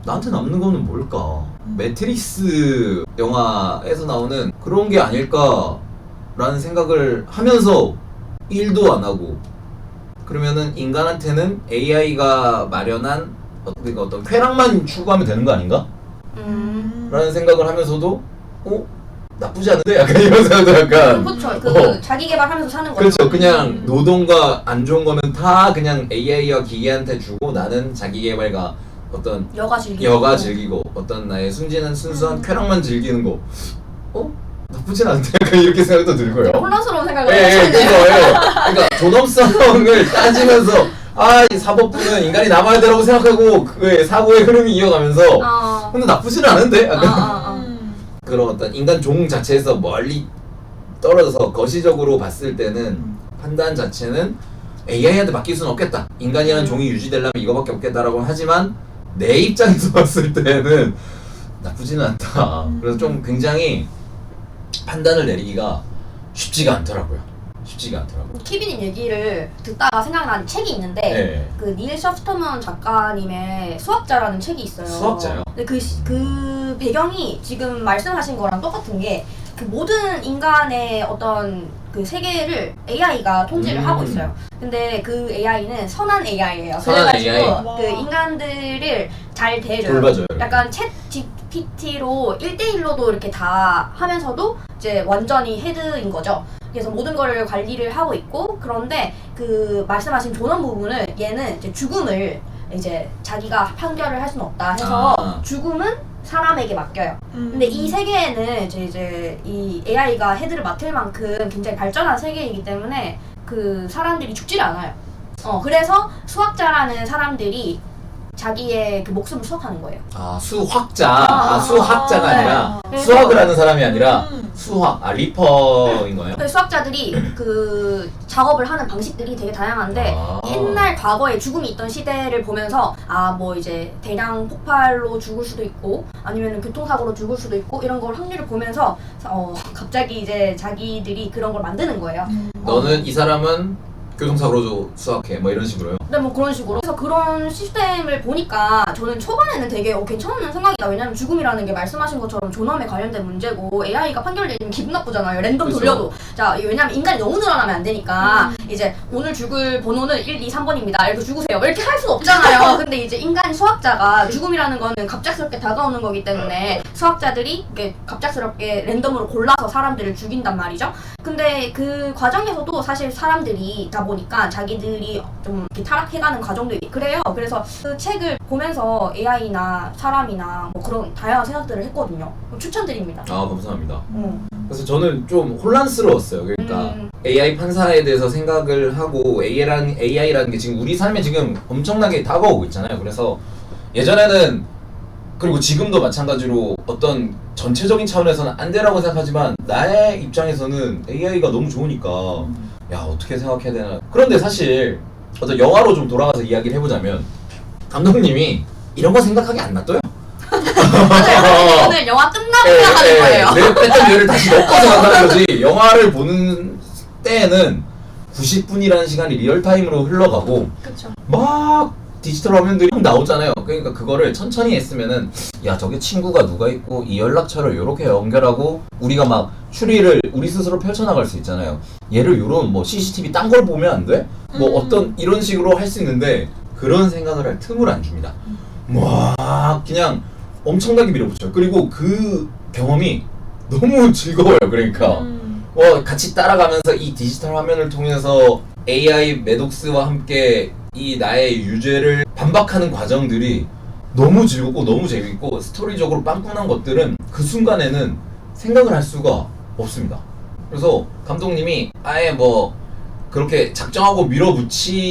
나한테 남는 거는 뭘까? 매트릭스 영화에서 나오는 그런 게 아닐까라는 생각을 하면서 일도 안 하고 그러면은 인간한테는 AI가 마련한 그러니까 어떤 쾌락만 추구하면 되는 거 아닌가? 라는 생각을 하면서도 나쁘지 않은데? 약간 이런 생각도 약간 그렇죠. 자기 개발하면서 사는 거죠. 그렇죠. 그냥 노동과 안 좋은 거는 다 그냥 AI와 기계한테 주고 나는 자기 개발과 어떤 여가 즐기고 어떤 나의 순진한 순수한 쾌락만 즐기는 거 나쁘진 않은데? 약간 이렇게 생각도 들고요. 혼란스러운 생각을 하시네요. 그러니까 존엄성을 따지면서 이 사법부는 인간이 남아야 되라고 생각하고 그 사고의 흐름이 이어가면서 근데 나쁘지는 않은데? 약간 그런 어떤 인간 종 자체에서 멀리 떨어져서 거시적으로 봤을 때는 판단 자체는 AI한테 맡길 수는 없겠다. 인간이라는 종이 유지되려면 이거밖에 없겠다라고 하지만 내 입장에서 봤을 때는 나쁘지는 않다. 그래서 좀 굉장히 판단을 내리기가 쉽지가 않더라고요. 키비님 얘기를 듣다가 생각난 책이 있는데 그 닐 셔프터먼 작가님의 수학자라는 책이 있어요. 수학자요? 근데 그 배경이 지금 말씀하신 거랑 똑같은 게 그 모든 인간의 어떤 그 세계를 AI가 통제를 하고 있어요. 근데 그 AI는 선한 AI예요. 그래가지고 그 인간들을 잘 대해줘요. 돌봐줘요. 약간 챗 GPT로 1대1로도 이렇게 다 하면서도 이제 완전히 헤드인 거죠. 그래서 모든 거를 관리를 하고 있고 그런데 그 말씀하신 존엄 부분은 얘는 이제 죽음을 이제 자기가 판결을 할 수는 없다 해서 죽음은 사람에게 맡겨요. 근데 이 세계에는 이제 이 AI가 헤드를 맡을 만큼 굉장히 발전한 세계이기 때문에 그 사람들이 죽지를 않아요. 그래서 수학자라는 사람들이 자기의 그 목숨을 수학하는 거예요. 수학자. 수학자가 아니라 수학을 하는 사람이 아니라 수학. 리퍼인 거예요? 수학자들이 그 작업을 하는 방식들이 되게 다양한데 옛날 과거에 죽음이 있던 시대를 보면서 뭐 이제 대량 폭발로 죽을 수도 있고 아니면 교통사고로 죽을 수도 있고 이런 걸 확률을 보면서 갑자기 이제 자기들이 그런 걸 만드는 거예요. 너는 이 사람은 교통사고로 수학해 뭐 이런 식으로요? 네, 뭐 그런 식으로. 그래서 그런 시스템을 보니까 저는 초반에는 되게 괜찮은 생각이다. 왜냐면 죽음이라는 게 말씀하신 것처럼 존엄에 관련된 문제고 AI가 판결되면 기분 나쁘잖아요. 랜덤 그쵸. 돌려도. 자, 왜냐면 인간이 너무 늘어나면 안 되니까 이제 오늘 죽을 번호는 1, 2, 3번입니다. 이렇게 죽으세요. 이렇게 할 수는 없잖아요. 근데 이제 인간 수학자가 죽음이라는 거는 갑작스럽게 다가오는 거기 때문에 수학자들이 이렇게 갑작스럽게 랜덤으로 골라서 사람들을 죽인단 말이죠. 근데 그 과정에서도 사실 사람들이 다 보니까 자기들이 좀 이렇게 타락해가는 과정도 그래요. 그래서 그 책을 보면서 AI나 사람이나 뭐 그런 다양한 생각들을 했거든요. 추천드립니다. 아, 감사합니다. 그래서 저는 좀 혼란스러웠어요. 그러니까 AI 판사에 대해서 생각을 하고 AI라는 게 지금 우리 삶에 지금 엄청나게 다가오고 있잖아요. 그래서 예전에는 그리고 지금도 마찬가지로 어떤 전체적인 차원에서는 안 되라고 생각하지만 나의 입장에서는 AI가 너무 좋으니까 야, 어떻게 생각해야 되나. 그런데 사실 어떤 영화로 좀 돌아가서 이야기를 해보자면 감독님이 이런 거 생각하기 안 놔둬요. 맞아요. 오늘 영화 끝나고 생각하는 거예요. 내가 뺐던 뇌를 다시 넣고 생각하는 거지. 영화를 보는 때에는 90분이라는 시간이 리얼타임으로 흘러가고 그쵸. 막 디지털 화면들이 나오잖아요. 그러니까 그거를 천천히 했으면은 야, 저게 친구가 누가 있고 이 연락처를 이렇게 연결하고 우리가 막 추리를 우리 스스로 펼쳐나갈 수 있잖아요. 얘를 요런 뭐 CCTV 딴 걸 보면 안 돼? 뭐 어떤 이런 식으로 할 수 있는데 그런 생각을 할 틈을 안 줍니다. 막 그냥 엄청나게 밀어붙여요. 그리고 그 경험이 너무 즐거워요. 그러니까 같이 따라가면서 이 디지털 화면을 통해서 AI 매독스와 함께 이 나의 유죄를 반박하는 과정들이 너무 즐겁고 너무 재밌고 스토리적으로 빵꾸난 것들은 그 순간에는 생각을 할 수가 없습니다. 그래서 감독님이 아예 뭐 그렇게 작정하고 밀어붙이게끔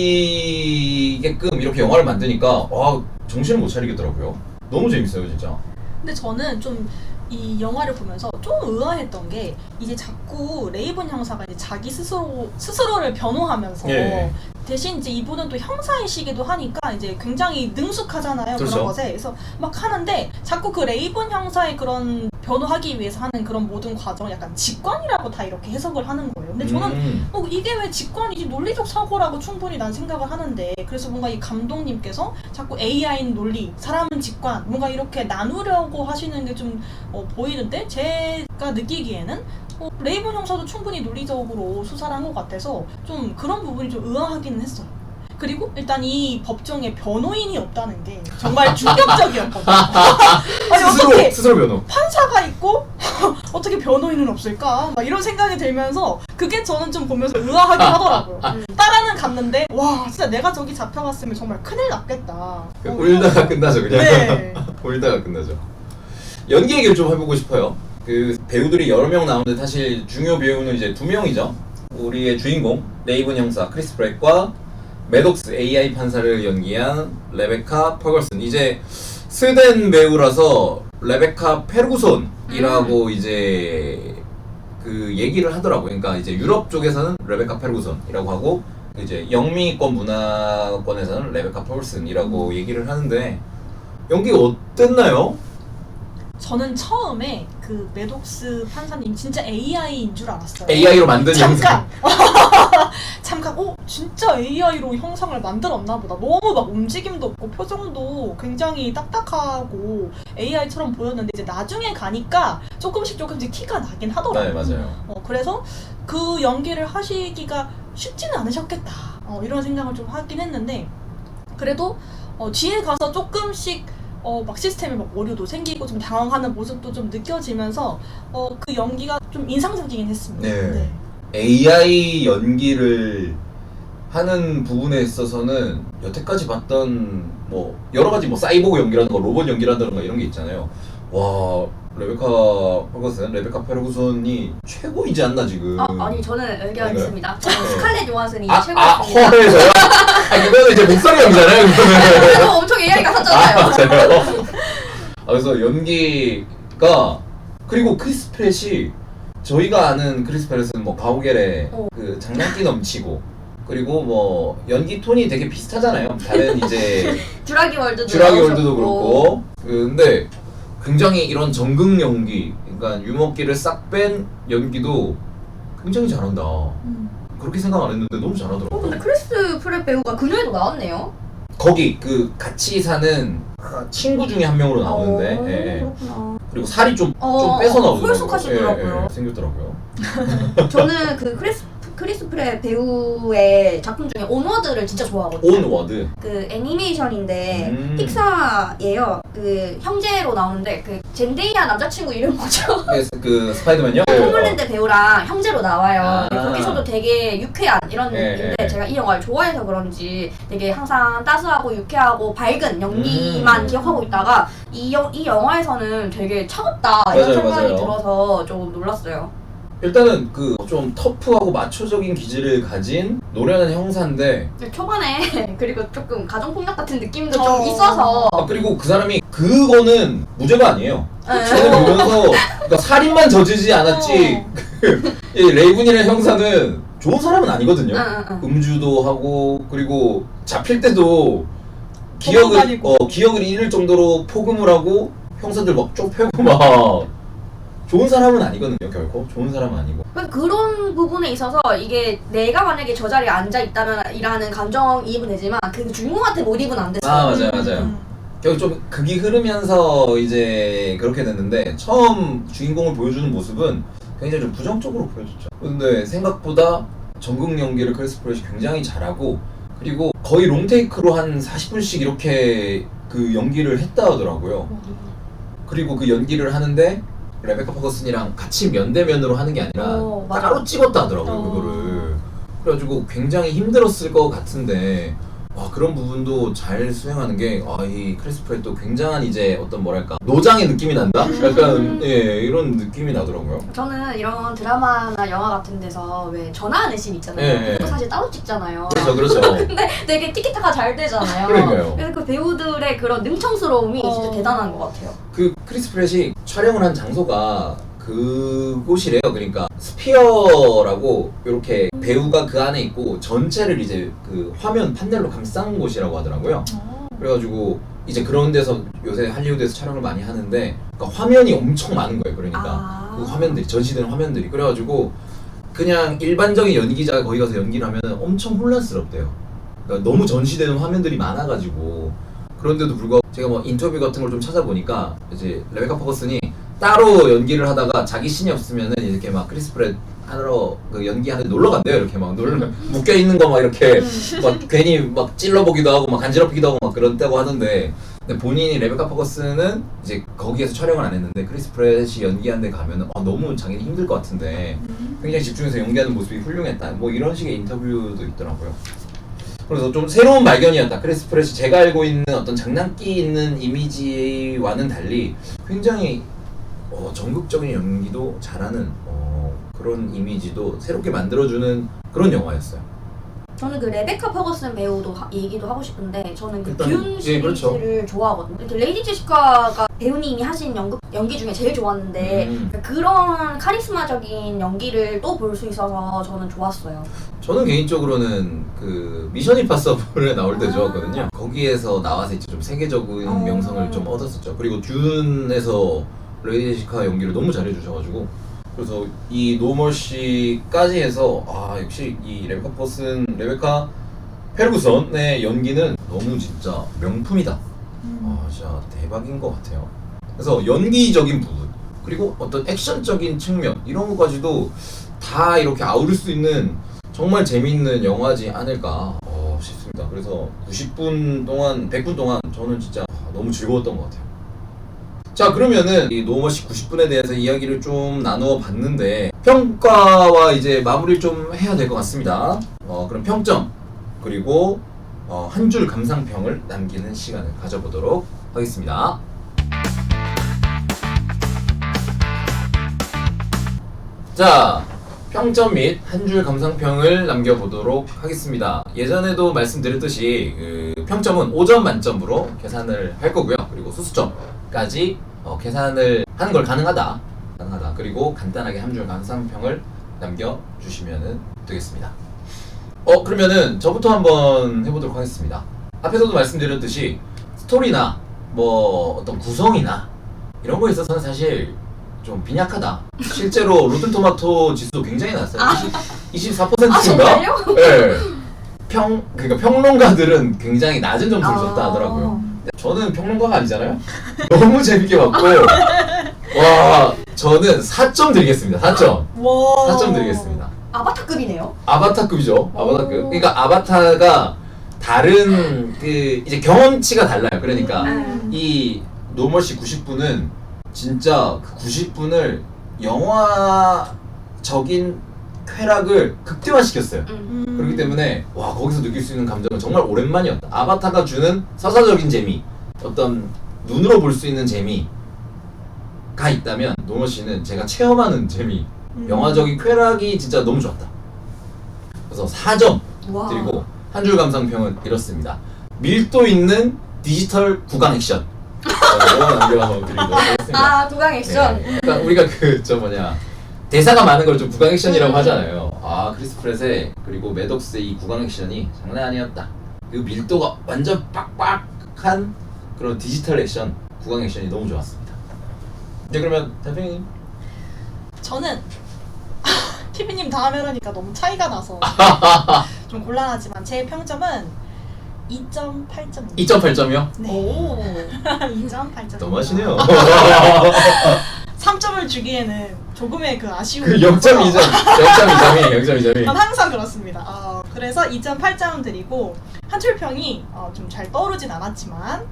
이렇게 영화를 만드니까 와, 정신을 못 차리겠더라고요. 너무 재밌어요, 진짜. 근데 저는 좀 이 영화를 보면서 좀 의아했던 게 이제 자꾸 레이븐 형사가 이제 자기 스스로를 변호하면서 예. 대신 이제 이분은 또 형사이시기도 하니까 이제 굉장히 능숙하잖아요. 그렇죠. 그런 것에. 그래서 막 하는데 자꾸 그 레이븐 형사의 그런 변호하기 위해서 하는 그런 모든 과정을 약간 직관이라고 다 이렇게 해석을 하는 거예요. 근데 저는 이게 왜 직관이지, 논리적 사고라고 충분히 난 생각을 하는데, 그래서 뭔가 이 감독님께서 자꾸 AI는 논리, 사람은 직관, 뭔가 이렇게 나누려고 하시는 게 좀 보이는데 제가 느끼기에는 레이븐 형사도 충분히 논리적으로 수사를 한 것 같아서 좀 그런 부분이 좀 의아하기는 했어요. 그리고 일단 이 법정에 변호인이 없다는 게 정말 충격적이었거든요. 아니 어떻게 스스로 변호. 판사가 있고 어떻게 변호인은 없을까? 막 이런 생각이 들면서 그게 저는 좀 보면서 의아하긴 하더라고요. 따라는 갔는데 와, 진짜 내가 저기 잡혀갔으면 정말 큰일 났겠다. 울다가 끝나죠, 그냥. 네. 울다가 끝나죠. 연기 얘기를 좀 해보고 싶어요. 그 배우들이 여러 명 나오는데 사실 중요 배우는 이제 2명이죠. 우리의 주인공 레이븐 형사 크리스 브렉과 매독스 AI 판사를 연기한 레베카 퍼거슨. 이제 스웨덴 배우라서 레베카 페르구손이라고 이제 그 얘기를 하더라고요. 그러니까 이제 유럽 쪽에서는 레베카 페르구손이라고 하고 이제 영미권 문화권에서는 레베카 퍼거슨이라고 얘기를 하는데 연기가 어땠나요? 저는 처음에 그 매독스 판사님 진짜 AI인 줄 알았어요. AI로 만든 영상. 잠깐, 진짜 AI로 형상을 만들었나 보다. 너무 막 움직임도 없고 표정도 굉장히 딱딱하고 AI처럼 보였는데 이제 나중에 가니까 조금씩 티가 나긴 하더라고요. 네, 맞아요. 그래서 그 연기를 하시기가 쉽지는 않으셨겠다. 이런 생각을 좀 하긴 했는데 그래도 뒤에 가서 조금씩 막 시스템에 막 오류도 생기고 좀 당황하는 모습도 좀 느껴지면서 그 연기가 좀 인상적이긴 했습니다. 네. AI 연기를 하는 부분에 있어서는 여태까지 봤던 뭐 여러 가지 뭐 사이보그 연기라는 거, 로봇 연기라는 거 이런 게 있잖아요. 와, 레베카 페르구슨이 최고이지 않나 지금. 아니 저는 의견 네. 있습니다. 저는 스칼렛 요한슨이 최고였습니다. 헐해서요? 그거는 이제 목소리 연기잖아요. 그래도 엄청 AI가 샀잖아요. 맞아요. 그래서 연기가 그리고 크리스 프렛이 저희가 아는 크리스 프렛은 뭐 가오갤의 그 장난기 넘치고 그리고 뭐 연기 톤이 되게 비슷하잖아요. 다른 이제 듀라기 월드도 그렇고 근데 굉장히 이런 정극 연기, 그러니까 유머기를 싹 뺀 연기도 굉장히 잘한다. 그렇게 생각 안 했는데 너무 잘하더라고요. 근데 크리스 프렛 배우가 그녀에도 나왔네요. 거기 그 같이 사는 친구 중에 한 명으로 나오는데 예. 그렇구나. 그리고 살이 좀 빼서 나오더라고요. 홀쭉하시더라고요. 예, 생겼더라고요. 저는 그 크리스 프렛 배우의 작품 중에 온워드를 진짜 좋아하거든요. 온워드. 그 애니메이션인데 픽사예요. 그 형제로 나오는데 그 젠데이아 남자친구 이름 뭐죠? 그 스파이더맨요? 톰 홀랜드 배우랑 형제로 나와요. 아. 거기서도 되게 유쾌한 이런 예, 느낌인데 예. 제가 이 영화를 좋아해서 그런지 되게 항상 따스하고 유쾌하고 밝은 연기만 기억하고 있다가 이 영화에서는 되게 차갑다 이런 맞아요, 생각이 맞아요. 들어서 좀 놀랐어요. 일단은 그 좀 터프하고 마초적인 기질을 가진 노련한 형사인데 근데 초반에 그리고 조금 가정폭력 같은 느낌도 어. 좀 있어서 그리고 그 사람이 그거는 무죄가 아니에요. 네. 저는 보면서 그러니까 살인만 저지르지 않았지 이 레이븐이라는 형사는 좋은 사람은 아니거든요. 응. 음주도 하고 그리고 잡힐 때도 도망다니고. 기억을 잃을 정도로 포금을 하고 형사들 막 쫓패고 막 좋은 사람은 아니거든요. 결코 좋은 사람은 아니고. 그런 부분에 있어서 이게 내가 만약에 저 자리에 앉아 있다면 이라는 감정이입은 되지만 그 주인공한테 몰입은 안 됐어요. 맞아요. 결국 좀 극이 흐르면서 이제 그렇게 됐는데 처음 주인공을 보여주는 모습은 굉장히 좀 부정적으로 보여줬죠. 근데 생각보다 전극 연기를 크리스 프렛이 굉장히 잘하고 그리고 거의 롱테이크로 한 40분씩 이렇게 그 연기를 했다 하더라고요. 그리고 그 연기를 하는데 레베카 퍼거슨이랑 같이 면대면으로 하는 게 아니라 맞아. 따로 찍었다 하더라고요. 그거를. 그래가지고 굉장히 힘들었을 것 같은데 와, 그런 부분도 잘 수행하는 게 이 크리스 프렛도 굉장한 이제 어떤 뭐랄까 노장의 느낌이 난다? 약간 예, 이런 느낌이 나더라고요. 저는 이런 드라마나 영화 같은 데서 왜 전화하는 씬 있잖아요. 예, 예. 그것도 사실 따로 찍잖아요. 그렇죠. 근데 되게 티키타카 잘 되잖아요. 그러니까요. 그래서 그 배우들의 그런 능청스러움이 진짜 대단한 것 같아요. 그 크리스 프렛이 촬영을 한 장소가 그곳이래요. 그러니까 스피어라고 이렇게 배우가 그 안에 있고 전체를 이제 그 화면 판넬로 감싼 곳이라고 하더라고요. 그래가지고 이제 그런 데서 요새 할리우드에서 촬영을 많이 하는데 그러니까 화면이 엄청 많은 거예요. 그러니까 그 화면들이 전시된 화면들이 그래가지고 그냥 일반적인 연기자가 거기 가서 연기를 하면 엄청 혼란스럽대요. 그러니까 너무 전시되는 화면들이 많아가지고 그런데도 불구하고 제가 뭐 인터뷰 같은 걸 좀 찾아보니까 이제 레베카 퍼거슨이 따로 연기를 하다가 자기 신이 없으면은 이렇게 막 크리스 프렛 하러 그 연기하는데 놀러 간대요. 이렇게 막 묶여 있는 거 막 이렇게 막 괜히 막 찔러보기도 하고 막 간지럽히기도 하고 막 그런다고 하던데 근데 본인이 레베카 퍼거슨은 이제 거기에서 촬영을 안 했는데 크리스 프렛이 연기한 데 가면은 너무 자기는 힘들 것 같은데 굉장히 집중해서 연기하는 모습이 훌륭했다. 뭐 이런 식의 인터뷰도 있더라고요. 그래서 좀 새로운 발견이었다. 크리스 프렛이 제가 알고 있는 어떤 장난기 있는 이미지와는 달리 굉장히 전극적인 연기도 잘하는 그런 이미지도 새롭게 만들어주는 그런 영화였어요. 저는 그 레베카 퍼거슨 배우도 얘기도 하고 싶은데 저는 그 일단, 듄 시리즈를 그렇죠. 좋아하거든요. 이렇게 레이디 제시카가 배우님이 하신 연기 중에 제일 좋았는데 그런 카리스마적인 연기를 또 볼 수 있어서 저는 좋았어요. 저는 개인적으로는 그 미션 임파서블에 나올 때 좋았거든요. 거기에서 나와서 이제 좀 세계적인 명성을 좀 얻었었죠. 그리고 듄에서 레이디 제시카 연기를 너무 잘해주셔가지고 그래서 이 노멀시까지 해서 역시 이 레베카 페르구선의 연기는 너무 진짜 명품이다. 진짜 대박인 것 같아요. 그래서 연기적인 부분 그리고 어떤 액션적인 측면 이런 것까지도 다 이렇게 아우를 수 있는 정말 재미있는 영화지 않을까 싶습니다. 그래서 90분 동안 100분 동안 저는 진짜 너무 즐거웠던 것 같아요. 자, 그러면은 이 노머시 90분에 대해서 이야기를 좀 나누어 봤는데 평가와 이제 마무리를 좀 해야 될 것 같습니다. 그럼 평점 그리고 한 줄 감상평을 남기는 시간을 가져보도록 하겠습니다. 자, 평점 및 한 줄 감상평을 남겨보도록 하겠습니다. 예전에도 말씀드렸듯이 그 평점은 5점 만점으로 계산을 할 거고요. 그리고 수수점까지 계산을 하는 걸 가능하다. 그리고 간단하게 한 줄 감상평을 남겨주시면 되겠습니다. 그러면은 저부터 한번 해보도록 하겠습니다. 앞에서도 말씀드렸듯이 스토리나 뭐 어떤 구성이나 이런 거에 있어서는 사실 좀 빈약하다. 실제로 로튼토마토 지수도 굉장히 낮았어요. 24%인가? 정말요? 네. 그러니까 평론가들은 굉장히 낮은 점수를 줬다 하더라고요. 저는 평론가가 아니잖아요. 너무 재밌게 봤고 와 저는 4점 드리겠습니다. 4점. 와. 4점 드리겠습니다. 아바타급이네요. 아바타급이죠. 아바타급. 그러니까 아바타가 다른 그 이제 경험치가 달라요. 그러니까 이 노멀시 90분은 진짜 그 90분을 영화적인 쾌락을 극대화시켰어요. 그렇기 때문에 와 거기서 느낄 수 있는 감정은 정말 오랜만이었다. 아바타가 주는 서사적인 재미, 어떤 눈으로 볼 수 있는 재미가 있다면 노멀시는 제가 체험하는 재미, 영화적인 쾌락이 진짜 너무 좋았다. 그래서 4점 와. 드리고 한 줄 감상평은 이렇습니다. 밀도 있는 디지털 구강 액션. 남겨드리도록 하겠습니다. 아 구강 액션. 네. 그러니까 우리가 대사가 많은 걸 좀 구강 액션이라고 하잖아요. 아 크리스 프렛의 그리고 매독스의 이 구강 액션이 장난 아니었다. 그 밀도가 완전 빡빡한 그런 디지털 액션, 구강 액션이 너무 좋았습니다. 이제 그러면 대표님. 저는 TV님 다음에 하니까 너무 차이가 나서 좀 곤란하지만 제 평점은 2.8점입니다. 2.8점이요? 네. 오. 2.8점. 너무 하시네요. 3점을 주기에는 조금의 그 아쉬움이 그 0.2점, 0.2점이. 전 항상 그렇습니다. 그래서 2.8점 드리고 한줄평이 좀 잘 떠오르진 않았지만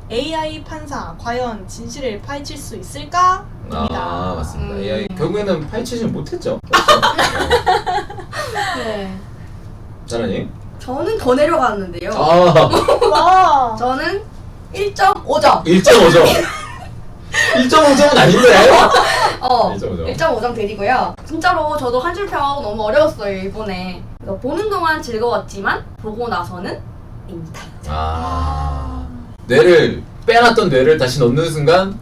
AI 판사 과연 진실을 파헤칠 수 있을까? 입니다. 맞습니다. AI 결국에는 파헤치지는 못했죠. 네. 자라님. 저는 더 내려갔는데요. 와. 저는 1.5점. 1.5점. 1.5점은 아닌데. 1.5점. 1.5점 드리고요. 진짜로 저도 한 줄 평 너무 어려웠어요 이번에. 그래서 보는 동안 즐거웠지만 보고 나서는 입니다. 뇌를 빼놨던 뇌를 다시 넣는 순간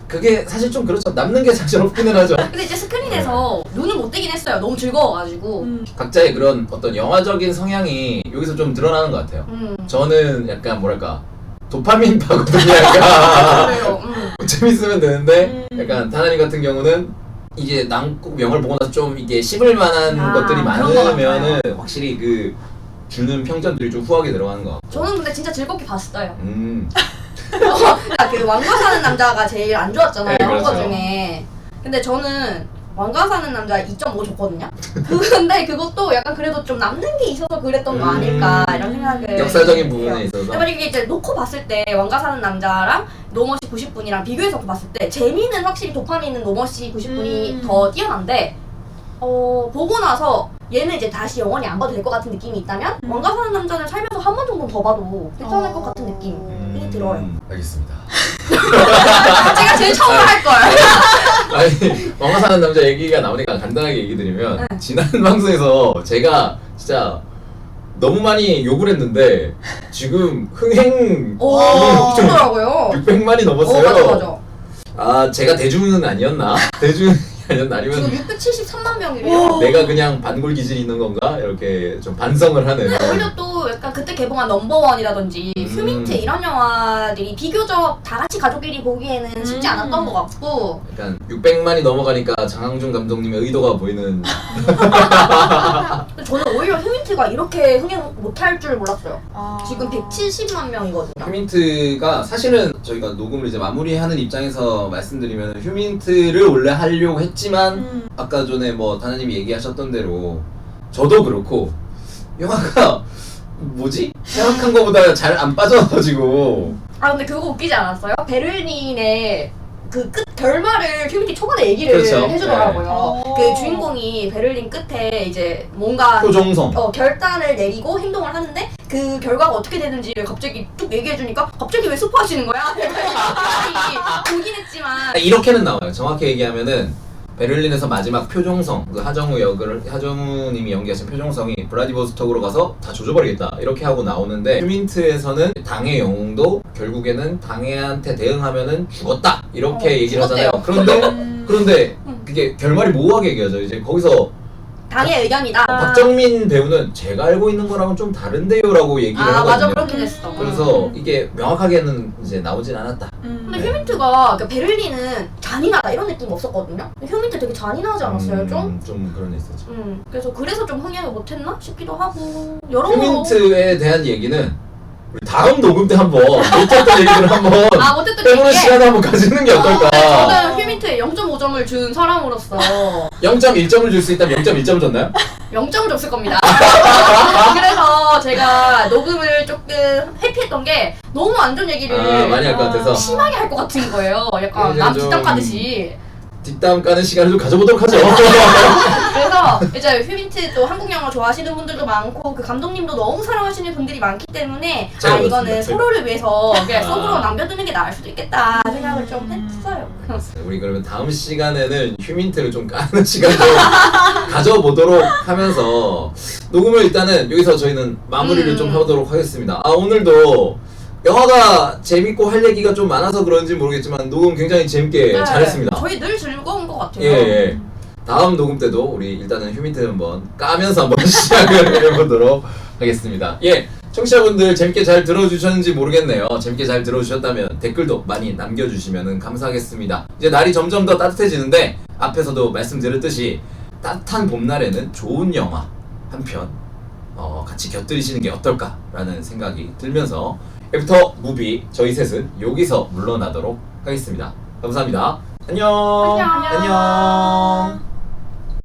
그게 사실 좀 그렇죠. 남는 게 사실 없기는 하죠. 근데 이제 스크린에서 눈을 못 떼긴 했어요. 너무 즐거워가지고. 각자의 그런 어떤 영화적인 성향이 여기서 좀 드러나는 것 같아요. 저는 약간 뭐랄까 도파민 파거든요. 약간 그래요. 재밌으면 되는데 약간 다나님 같은 경우는 이게 난 꼭 영화를 보고 나서 좀 이게 씹을 만한 것들이 그런 것 많으면은 확실히 그 주는 평점들이 좀 후하게 들어가는 것 같고. 저는 근데 진짜 즐겁게 봤어요. 그 왕가 사는 남자가 제일 안 좋았잖아요. 네, 한 거 그렇죠. 중에. 근데 저는 왕가 사는 남자 2.5 줬거든요. 근데 그것도 약간 그래도 좀 남는 게 있어서 그랬던 거 아닐까 이런 생각을. 역사적인 부분에 있어서. 만약에 이제 놓고 봤을 때 왕가 사는 남자랑 노머시 90분이랑 비교해서 봤을 때 재미는 확실히 도파민은 노머시 90분이 더 뛰어난데 보고 나서 얘는 이제 다시 영원히 안 봐도 될 것 같은 느낌이 있다면 왕가 사는 남자는 살면서 한 번 정도 더 봐도 괜찮을 것 같은 느낌이 들어요. 알겠습니다. 제가 제일 처음으로 할 걸. 아니 왕가 사는 남자 얘기가 나오니까 간단하게 얘기 드리면 지난 방송에서 제가 진짜 너무 많이 욕을 했는데 지금 흥행 좋더라고요. 600만이 넘었어요. 맞아. 아 제가 대중은 아니었나? 대중이 아니었나? 아니면 지금 673만 명이래요. 내가 그냥 반골 기질이 있는 건가? 이렇게 좀 반성을 하는. 오히려 또 약간 그때 개봉한 넘버원이라든지 휴민트 이런 영화들이 비교적 다 같이 가족끼리 보기에는 쉽지 않았던 것 같고. 약간 600만이 넘어가니까 장항준 감독님의 의도가 보이는. 저는 오히려 휴민트가 이렇게 흥행 못할 줄 몰랐어요. 아. 지금 170만 명이거든요. 휴민트가 사실은 저희가 녹음을 이제 마무리하는 입장에서 말씀드리면 휴민트를 원래 하려고 했지만 아까 전에 뭐 다나님이 얘기하셨던 대로 저도 그렇고 영화가 뭐지? 생각한 것보다 잘 안 빠져가지고. 아 근데 그거 웃기지 않았어요? 베를린의 그 끝 결말을 휴민트 초반에 얘기를 그렇죠. 해주더라고요. 네. 그 주인공이 베를린 끝에 이제 뭔가 표정성. 결단을 내리고 행동을 하는데 그 결과가 어떻게 되는지를 갑자기 쭉 얘기해주니까 갑자기 왜 스포하시는 거야? 보긴 했지만 이렇게는 나와요. 정확히 얘기하면은 베를린에서 마지막 표종성, 그 하정우 역을 하정우님이 연기하신 표종성이 블라디보스톡으로 가서 다 조져버리겠다 이렇게 하고 나오는데 휴민트에서는 당의 영웅도 결국에는 당해한테 대응하면은 죽었다 이렇게 얘기를 하잖아요. 죽었대요. 그런데 그게 결말이 모호하게 얘기하죠. 이제 거기서 당의 의견이다. 박정민 배우는 제가 알고 있는 거랑은 좀 다른데요라고 얘기를 아 하거든요. 맞아 그렇게 됐어. 그래서 이게 명확하게는 이제 나오진 않았다. 근데 네. 휴민트가 그러니까 베를린은 잔인하다 이런 느낌 없었거든요. 근데 휴민트 되게 잔인하지 않았어요 좀? 좀 그런 게 있었죠. 그래서 좀 흥행을 못했나 싶기도 하고 여러모로. 휴민트에 대한 얘기는 우리 다음 녹음 때 한번 못했던 얘기를 한번 못했던 빼보는 얘기에? 시간을 한번 가지는 게 어떨까? 저는 휴민트에 0.5점을 준 사람으로서 0.1점을 줄 수 있다면 0.1점을 줬나요? 0점을 줬을 겁니다. 그래서 제가 녹음을 조금 회피했던 게 너무 안 좋은 얘기를 많이 할 것 같아서 심하게 할 것 같은 거예요. 약간 이제 남 좀 뒷담 까듯이. 뒷담 까는 시간을 좀 가져보도록 하죠. 그래서 이제 휴민트 또 한국 영화 좋아하시는 분들도 많고 그 감독님도 너무 사랑하시는 분들이 많기 때문에 잘 이거는 들었습니다. 서로를 위해서 그냥 속으로 남겨두는 게 나을 수도 있겠다 생각을 좀 했어요. 우리 그러면 다음 시간에는 휴민트를 좀 까는 시간 좀 가져보도록 하면서 녹음을 일단은 여기서 저희는 마무리를 좀 하도록 하겠습니다. 오늘도 영화가 재밌고 할 얘기가 좀 많아서 그런지 모르겠지만 녹음 굉장히 재밌게 잘했습니다. 저희 늘 즐거운 것 같아요. 예. 다음 녹음 때도 우리 일단은 휴민트 한번 까면서 한번 시작을 해보도록 하겠습니다. 예, 청취자분들 재밌게 잘 들어주셨는지 모르겠네요. 재밌게 잘 들어주셨다면 댓글도 많이 남겨주시면 감사하겠습니다. 이제 날이 점점 더 따뜻해지는데 앞에서도 말씀드렸듯이 따뜻한 봄날에는 좋은 영화 한 편 같이 곁들이시는 게 어떨까라는 생각이 들면서 애프터 무비 저희 셋은 여기서 물러나도록 하겠습니다. 감사합니다. 안녕. 안녕. 안녕.